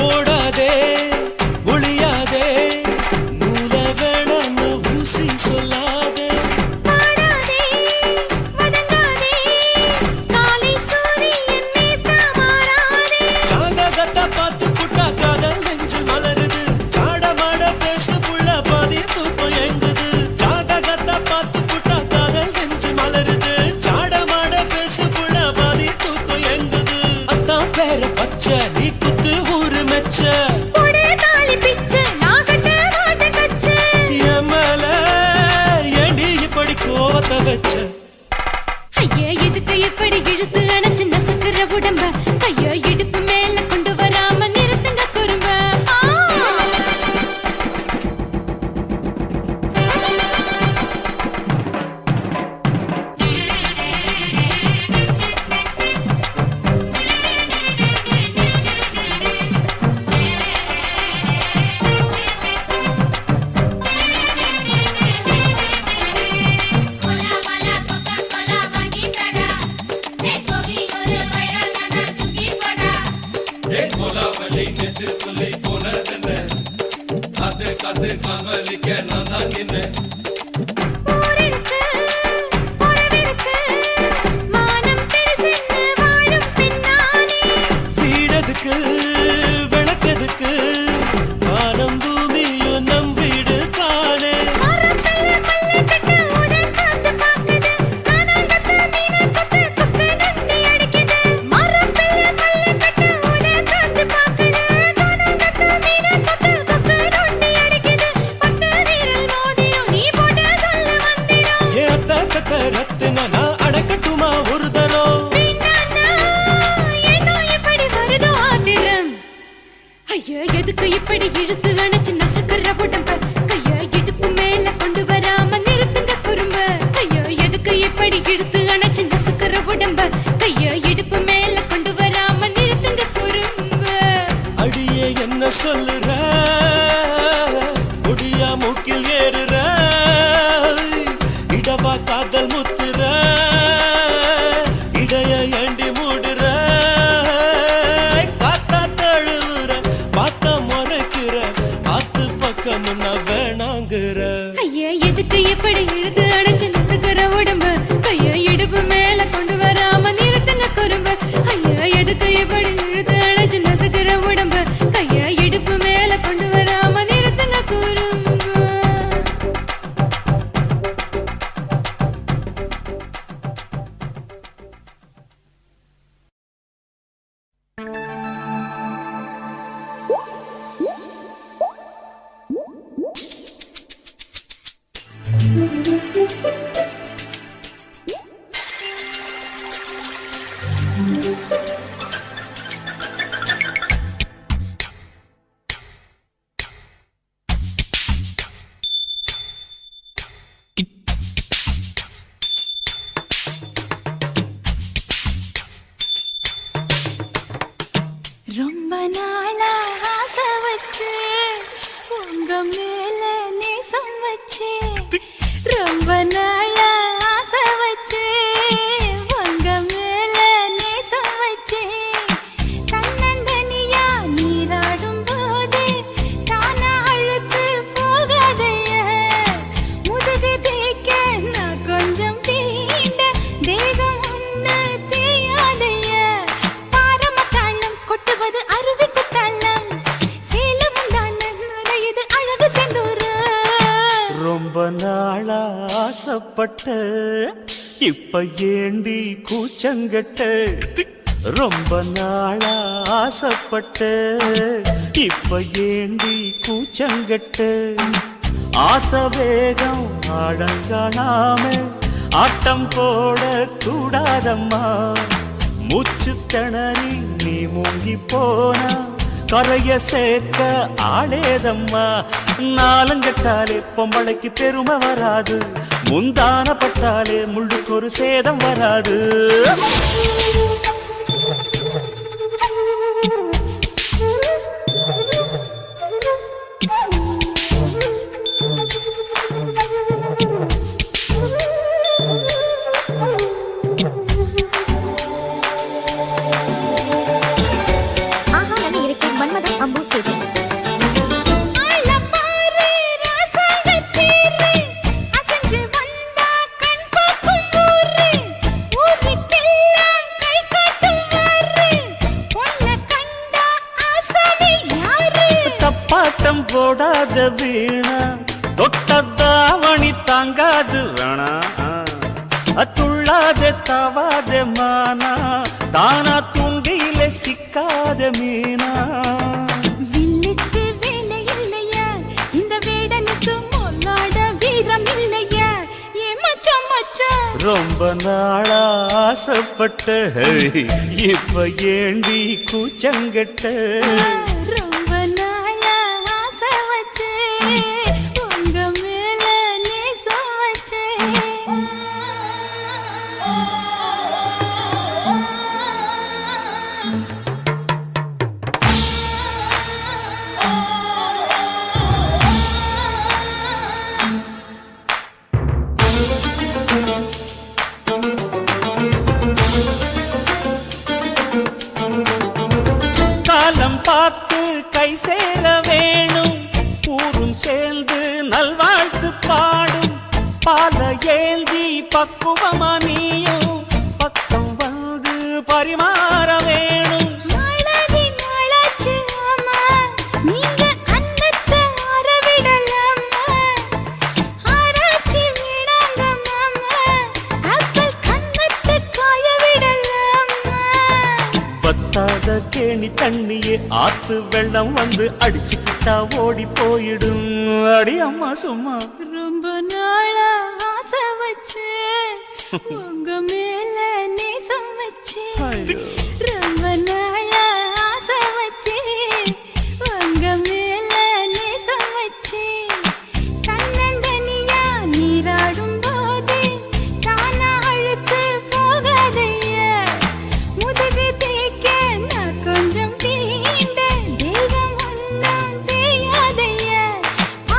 ஓடாதே ஒளியாதே நூல வேணான்னு ஊசி சொல்லாதே பாடாதே வதங்காதே காலை சூரியன் மீதா மாறாதே ஜாதகத்தை பார்த்து புட்டா காதல் நெஞ்சு மலருது சாட மாட பேசு புள்ள பாதி தூக்கம் எங்குது ஜாதகத்தை பார்த்து புட்டா காதல் நெஞ்சு மலருது சாட மாட பேசு புள்ள பாதி தூக்கம் எங்குது அத்தான் பேர பச்சை நீ குத்து ஊரு மெச்ச போடே தாலி பிச்சை நான் கட்ட மாட்ட கச்சை என் மேல ஏண்டி இப்படி கோவத்தை வச்ச ஐயா எதுக்கு இப்படி இழுத்து அணைச்சு நசுக்கிற உடம்ப கைய இடுப்பு மேல கொண்டு வராம நிறுத்துங்க குறும்ப ஊரிருக்கு உறவிருக்கு மானம் பெருசென்னு வாழும் பின்னானே வீடதுக்கு விளக்கதுக்கு வானம் பூமியும் நம் வீடு தானே மரத்துல மல்லி கட்டு உதன் காத்து பாக்குது கானாங்கத்து மீன கொத்து குக்கு நண்டி அடிக்குது மரத்துல மல்லி கட்டு உதன் காத்து பாக்குது கானாங்கத்து மீன கொத்து குக்கு நண்டி அடிக்குது பட்டு வீரல் மோதியும் நீ வேணாங்குற ஐயா எதுக்கு இப்படி இழுத்து அடைச்சு நசுக்கிற உடம்பு கையா இடுப்பு மேல கொண்டு வராம நிறுத்துங்க குறும்பு ஐயா எதுக்கு இப்படி இழுத்து அடைச்சு நசுக்கிற உடம்பு கையா இடுப்பு மேல கொண்டு வராம நிறுத்துங்க குறும்பு ரொம்ப நாளா ஆசை வச்சு உங்க மேல நேசம் வச்சு ரொம்ப நாளா ஆசை வச்சு உங்க மேல நேசம் வச்சு தன்னந்தனியா நீராடும் போது தானா அழுக்கு போகாதைய முதுகு தேய்க்க நான் கொஞ்சம் தீண்ட தேகம் ஒண்ணு தீயாதைய பாரமத்தாளம் கொட்டுவது அருவிக்கு தள்ளம் சேலமும் தான் நுரையுது அழகு செந்தூரு ரொம்ப நாளா ஆசைப்பட்ட இப்ப ஏண்டி கூச்சங்கட்ட ரொம்ப நாளா ஆசைப்பட்ட இப்ப ஏண்டி கூச்சங்கட்ட ஆசை வேகம் ஆடங்கானாம ஆட்டம் போட கூடாதம்மா மூச்சு திணறி நீ மூங்கி போனா கரைய சேர்க்க ஆளேதம்மா நாலங்கட்டாலே பொம்பளைக்கு பெருமை வராது முந்தான பட்டாலே முள்ளுக்கு ஒரு சேதம் வராது தப்பாட்டம் போடாத வீணா தொட்டதாவணி தாங்காது வேணா துள்ளாத தவாத மானா தானா தூண்டியில சிக்காத மீனா வில்லுக்கு வேலை இல்லையா இந்த வேடனுக்கு மொல்லாட வீரம் இல்லையா ஏ மச்சான் மச்சான் ரொம்ப நாளா ஆசைப்பட்ட இப்ப ஏண்டி கூச்சங்கட்ட ரொம்ப நாளா ஆசை வச்சு உங்க மேல நேசம் வச்சு காலம் பார்த்து கை சேர வேணும் ஊரும் சேர்ந்து நல்வாழ்த்து பாடும் பால ஏந்தி பக்குவமா நீயும் பக்கம் வந்து பரிமாற வேணும் நாளாகி நாளாச்சு ஆமா நீங்க அன்னத்தை அறவிடலாமா ஆராய்ச்சி வீணாங்க மாமா ஆப்பிள் கண்ணத்தை காய விடலாமா பத்தாத கேணி தண்ணியே ஆத்து வெள்ளம் வந்து அடிச்சுக்கிட்டா ஓடி போயிடும் அடி அம்மா சும்மா ரொம்ப நாளா ஆசை வச்சு உங்க மேல நேசம் வச்சு ரொம்ப நாளா ஆசை வச்சு உங்க மேல நேசம் வச்சு தன்னந்தனியா நீராடும் போது தானா அழுக்கு போகாதைய முதுகு தேய்க்க நான் கொஞ்சம் தீண்ட தேகம் ஒன்றும் தேயாதைய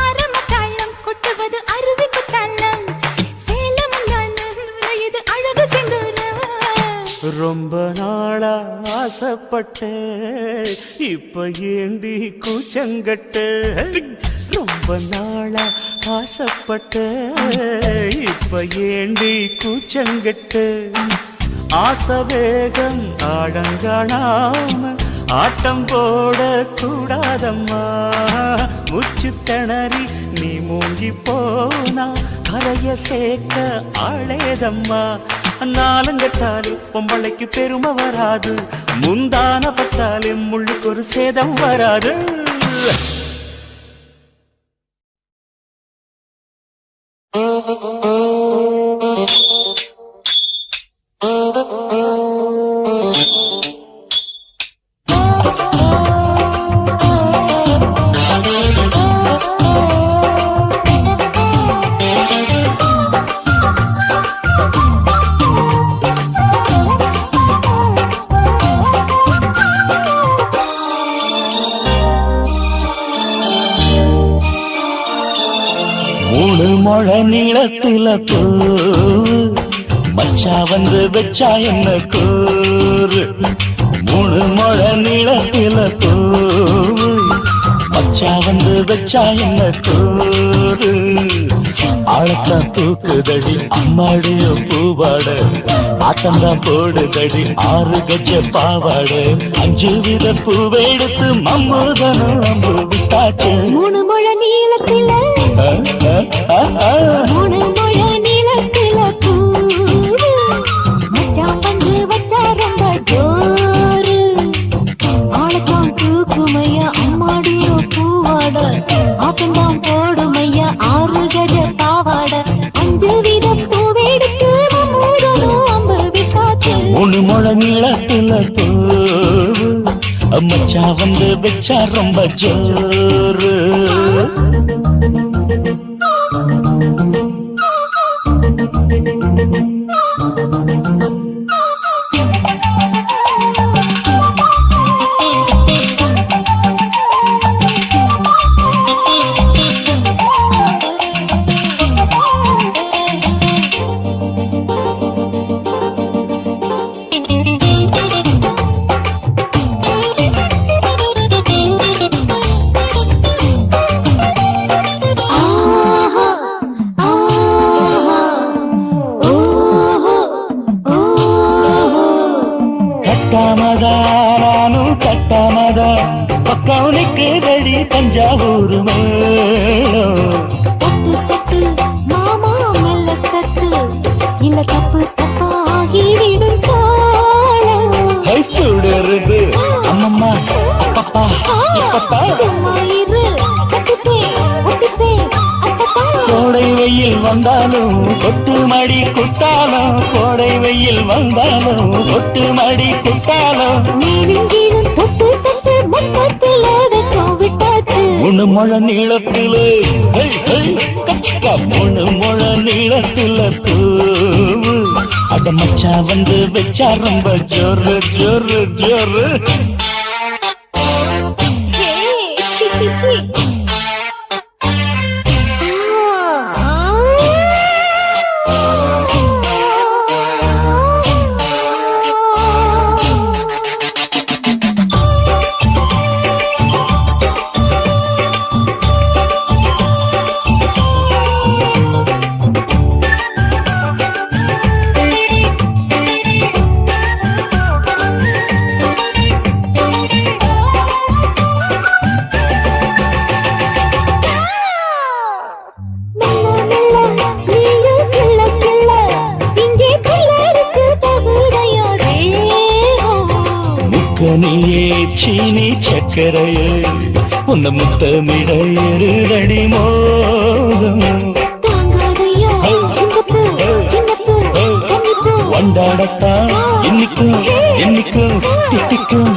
ஆரமத்தாளம் கொட்டுவது அருவிக்கு தள்ளம் சேலமும் தான் நுரையுது அழகு செந்தூர ரொம்ப நாளா ஆசைப்பட்ட இப்ப ஏண்டி கூச்சங்கட்ட ரொம்ப நாளா ஆசைப்பட்ட இப்ப ஏண்டி கூச்சங்கட்டு ஆசை வேகம் ஆடங்காணாம ஆட்டம் போட கூடாதம்மா முச்சு திணறி நீ மூங்கி போனா கரைய சேர்க்க ஆளேதம்மா நாலங்கட்டாலே பொம்பளைக்கு பெருமை வராது முந்தான பட்டாலே முள்ளுக்கு ஒரு சேதம் வராது மூணு முழ நீளத்தில மச்சா வந்து வச்சா என்ன கூறு மூணு முழ நீளத்தில மச்சா வந்து வச்சா என்ன கூறு ஆழத்தா தூக்குதடி அம்மாடியோ பூவாட ஆட்டம்தான் போடுதடி 6 கஜ பாவாட 5 வித பூவெடுத்து மம்முதனும் அம்பு விட்டாச்சு மூணு முழ நீளத்தில மூணு முழ நீளத்தில மச்சான் வந்து வச்சா ரொம்ப ஜோரு ஆளத்தான் தூக்குமையா அம்மாடியோ பூவாட ஆட்டம்தான் போடுமையா 6 கஜ பாவாட 5 வித பூவெடுத்து மம்முதனும் அம்பு விட்டாச்சு மூணு முழ நீளத்தில மச்சா வந்து வச்சா ரொம்ப ஜோரு கட்டாமதா பக்கவனுக்கு ரெடி தஞ்சாவூர் மாமா மெல்ல தட்டு இல்ல தப்பு தப்பாகிவிடும் காலம் சுடுறது அம்மம்மா அப்பப்பா இப்பப்பா கோடை வெயில் வந்தாலும் கொட்டு மடி குத்தாலும் கோடை வெயில் வந்தாலும் கொட்டு மடி குத்தாலும் மூணு முழ நீளத்தில மூணு முழ நீளத்தில அட மச்சா வந்து வச்சா ரொம்ப ஜோரு ஜோரு ஜோரு நீயே சீனி சக்கரையே உன்ன முத்தமிட இருதடி மோகம் வண்டாடத்தான் இன்னிக்கும் இன்னிக்கும் திட்டிக்கும்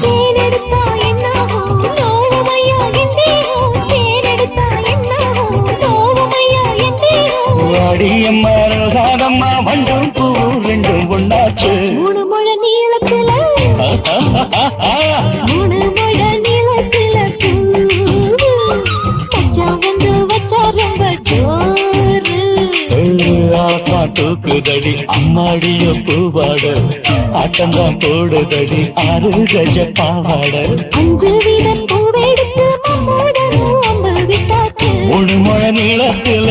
வாடியம்மா ரோசாதம்மா வண்டும் பூ ரெண்டும் ஒண்ணாச்சு மூணு முழ நீளத்தில மூணு முழ நீளத்தில மச்சான் வந்து வச்சா ரொம்ப ஜோரு தூக்குதடி அம்மாடிய பூவாட ஆட்டம்தான் போடுதடி 6 கஜ பாவாட 5 வித பூவெடுத்து மம்மோட அம்பு விட்டாச்சு மூணு முழ நீளத்துல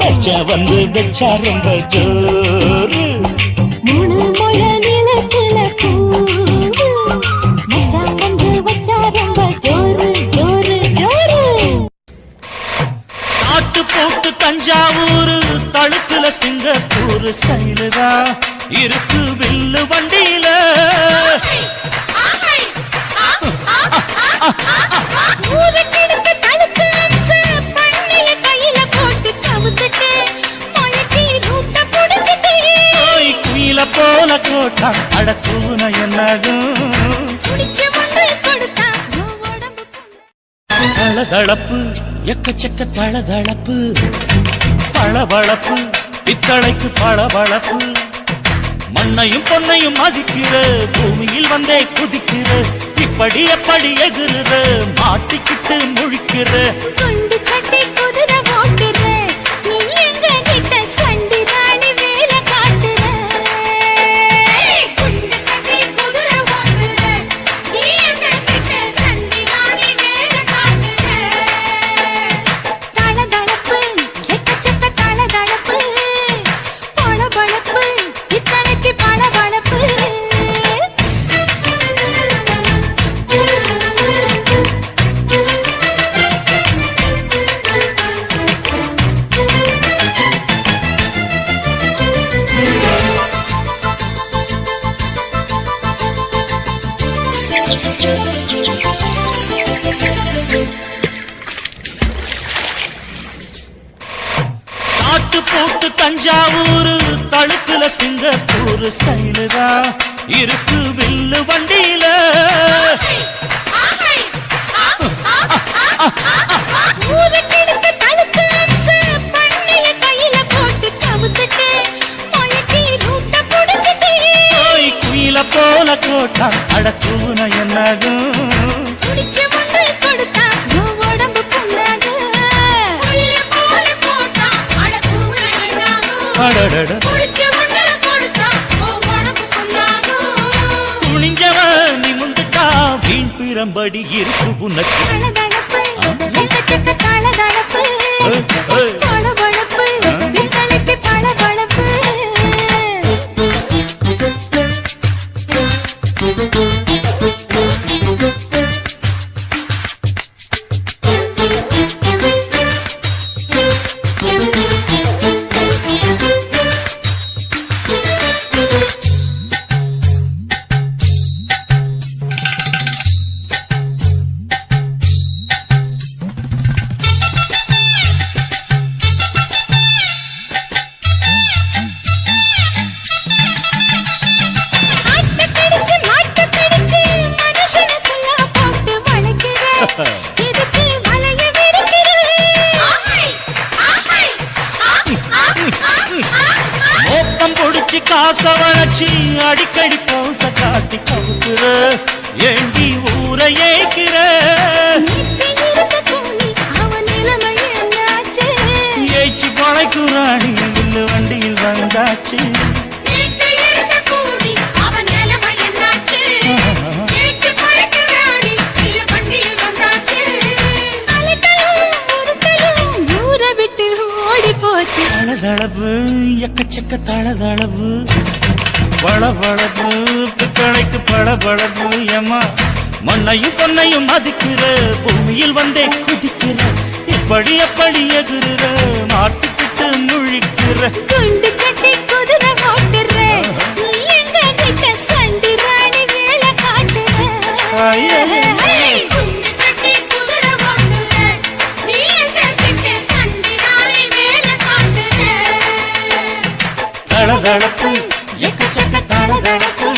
நச்சா வந்து வச்சா ரொம்ப ஜோரு. மூணு முழ நீளத்துல மச்சா வந்து வச்சா ரொம்ப ஜோரு ஜோரு ஜோரு. ஆட்டு போட்டு தஞ்சாவூர் தழுக்குல சிங்கப்பூர் ஸ்டைலு தான் இருக்கு வில்லு வண்டியில. ஊருக்கெடுத்து தடுத்து அம்சு பண்ணிய கையில போட்டு கவுத்துட்டு மயக்கி ரூட்ட புடிச்சிட்டு குயில போல கோட்டா அடத்தூன என்னதும் குடிச்ச மண்ணு கொடுத்தா உடம்பு தளதளப்பு எக்கச்சக்க தளதளப்பு பளபளப்பு பித்தளைக்கு பளபளப்பு. மண்ணையும் பொன்னையும் மதிக்கிற பூமியில் வந்தே குதிக்கிற இப்படி எப்படி எகுறுற மாட்டிக்கிட்டு முழிக்கிற. குண்டு கட்டி குதிரை ஓட்டுற நீ எங்க கிட்ட சண்டி ராணி வேலை காட்டுற. குண்டு கட்டி குதிரை ஓட்டுற நீ எங்க கிட்ட சண்டி ராணி வேலை காட்டுற. தளதளப்பு எக்கச்சக்க தளதளப்பு பளபளப்பு இத்தனைக்கு பளபளப்பு. ஆட்டு போட்டு தஞ்சாவூர் தழுக்குல சிங்கப்பூர் ஸ்டைலு தான் இருக்கு வில்லு வண்டியில. ஊருக்கெடுத்து தடுத்து அம்சு பண்ணிய கையில போட்டு கவுத்துட்டு மயக்கி ரூட்ட புடிச்சிட்டு குயில போல கோட்டா அடத்தூன என்னதும் குடிச்ச மண்ணு கொடுத்தா உடம்பு புண்ணாக. குயில போல போட்டா அடக்கூற என்னாகும். அடடட குடிச்ச மண்ணு கொடுத்தா உடம்பு புண்ணாகும். துணிஞ்சவன் நிமிந்துட்டா வீண் பிறம்படி இருக்கு உனக்கு. தளதளப்பு எக்கச்சக்க தளதளப்பு பளபளப்பு இத்தனைக்கு பளபளப்பு. ஆட்டக்கடிச்சு மாட்டக்கடிச்சு மனுஷனுக்குள்ள போட்டு வளைக்கிற இதுக்கு வளைய விரிக்கிற. மோப்பம் பொடிச்சு காச வளைச்சு அடிக்கடி பௌச காட்டி கவுக்குற ஏண்டி ஊரை ஏய்க்கிற. நீத்தி இருக்க கூலி அவன் நிலைமை என்னாச்சு. ஏய்ச்சி பழைக்குறாடி வில்லு வண்டியில் வந்தாச்சு. நீத்தி இருக்க கூலி அவன் நிலைமை என்னாச்சு. ஏச்சு பறக்க ராணி இல்ல வண்டியில் வந்தாச்சு. அலட்டலும் உருட்டலும் ஊரை விட்டு ஓடி போச்சு. தளதளப்பு எக்கச்சக்க தளதளப்பு பளபளப்பு பித்தளைக்கு பளபளப்பு. ஏமா மண்ணையும் பொன்னையும் மதிக்கிற பூமியில் வந்தே குதிக்கிற இப்படி எப்படி எகுறுற மாட்டுக்கிட்டு முழிக்கிற. குண்டு கட்டி குதிரை ஓட்டுற நீ எங்க கிட்ட சண்டி ராணி வேலை காட்டுற. ஐயே. குண்டு கட்டி குதிரை ஓட்டுற நீ எங்க கிட்ட சண்டி ராணி வேலை காட்டுற. தளதளப்பு எக்கச்சக்க தளதளப்பு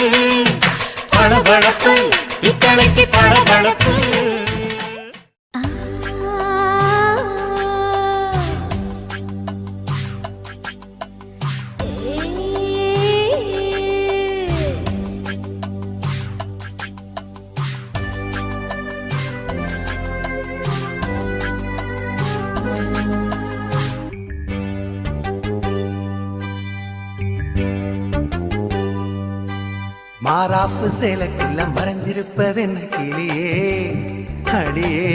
பளபளப்பு பித்தளைக்கு பளபளப்பு. மாறாப்பு சேலைக்குள்ள மறைஞ்சிருப்பது என்ன கிளியே அடியே.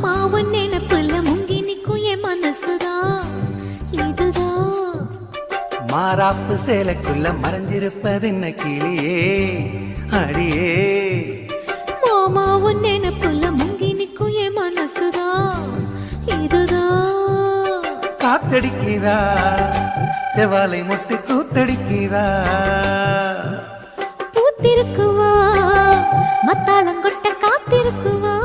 மாமாவும் நினைப்புல முங்கி நிக்கும் என் மனசுதான் இதுதான். மாறாப்பு சேலைக்குள்ள மறைஞ்சிருப்பது என்ன கிளியே அடியே. மாமாவும் நினைப்புல முங்கி நிக்கும் என் மனசுதான் இதுதான். காத்தடிக்குதா செவாலை முட்டு கூத்தடிக்குதா. பூத்திருக்குவா மத்தாளங்கொட்ட காத்திருக்குவா.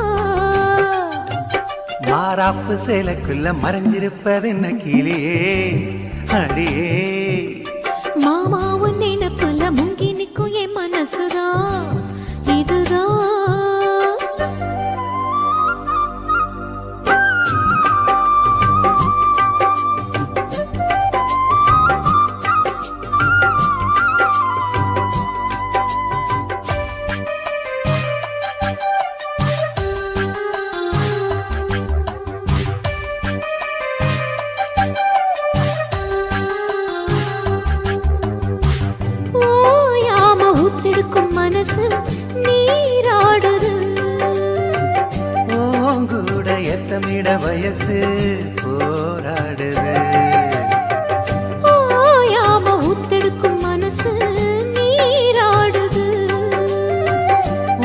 மாறாப்பு சேலைக்குள்ள மறைஞ்சிருப்பது என்ன கிளியே அடியே. மாமாவும் நினைப்புல முங்கி நிக்கும் என் மனசுதான் இதுதான். ஓயாம ஊத்தெடுக்கும் மனசு நீராடுது. ஓங்கூட எத்தமிட வயசு போராடுது. ஓயாம ஊத்தெடுக்கும் மனசு நீராடுது.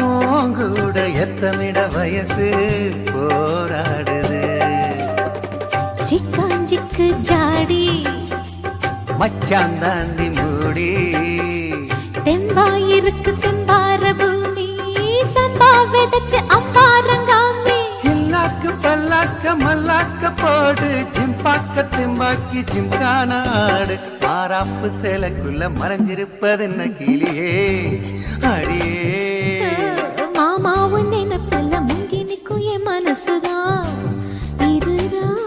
ஓங்கூட எத்தமிட வயசு போராடுது. சிக்காஞ்சிக்கு ஜாடி மச்சான் தாண்டி மூடி. தெம்பாயிருக்கு செம்பார பூமி சம்பா விதைச்சு அம்பாரங்காமி. சில்லாக்கு பல்லாக்க மல்லாக்க போடு ஜிம்பாக்க தெம்பாக்கி ஜிம்கானாடு. மாறாப்பு சேலைக்குள்ள மறைஞ்சிருப்பது என்ன கிளியே அடியே. மாமாவும் நினைப்புல முங்கி நிக்கும் என் மனசுதான் இதுதான்.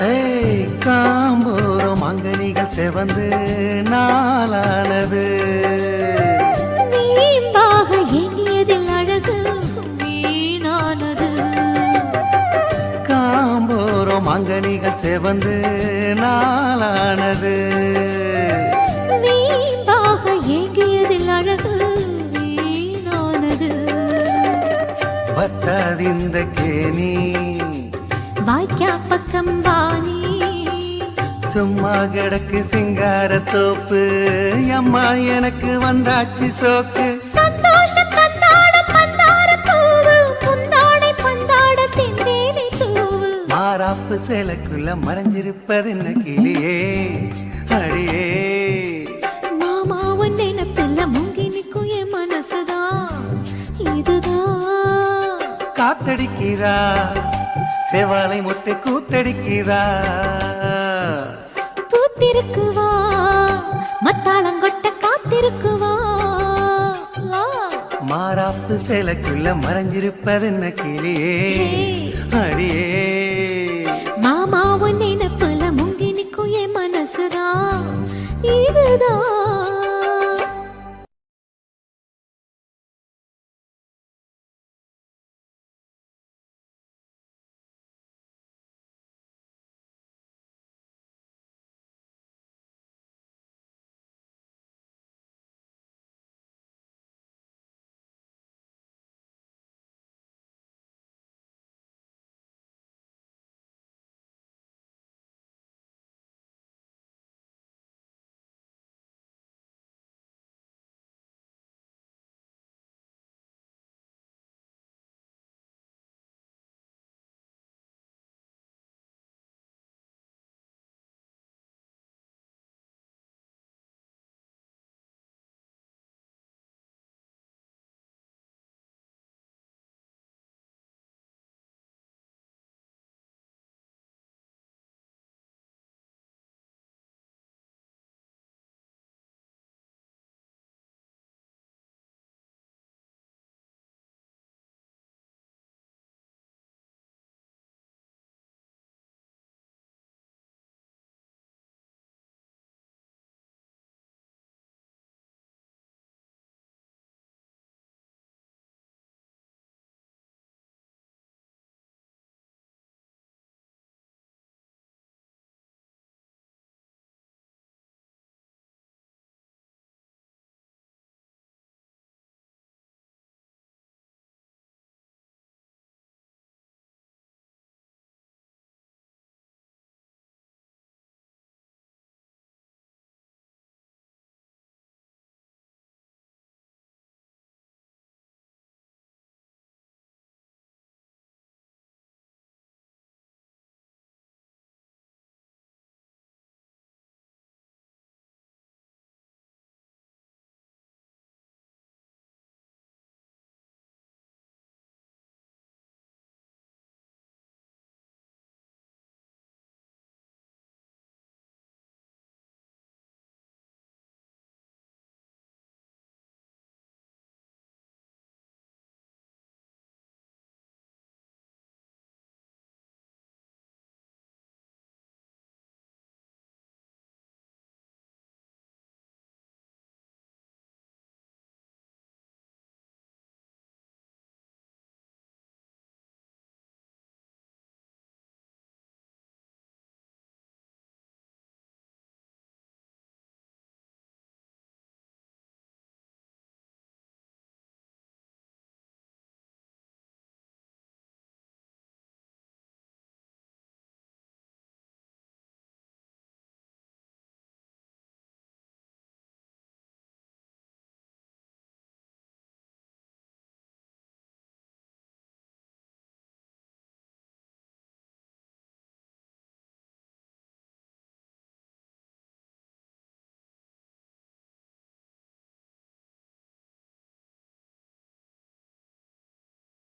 ஏய் காம்போரம் அங்கனிகள் செவந்து நாளானது. வீம்பாக எண்ணியதில் அழகு வீணானது. காம்போரம் அங்கனிகள் செவந்து நாளானது. வீம்பாக எண்ணியதில் அழகு வீணானது. பத்தாதிந்த கேணி வாய்க்கா பக்கம் வாணி. சும்மா கிடக்கு சிங்கார தோப்பு. அம்மா எனக்கு வந்தாச்சு சோக்கு. சந்தோஷம் தந்தாட பந்தார பூவு முந்தாடை பந்தாட செந்தேனை தூவு. மாறாப்பு சேலைக்குள்ள மறைஞ்சிருப்பது என்ன கிளியே அடியே. மாமாவும் நினைப்புல முங்கி நிக்கும் என் மனசுதான் இதுதான். காத்தடிக்குதா செவாலை முட்டு கூத்தடிக்குதா. பூத்திருக்குவா மத்தாளங்கொட்ட காத்திருக்குவா. மாறாப்பு சேலைக்குள்ள மறைஞ்சிருப்பது என்ன கிளியே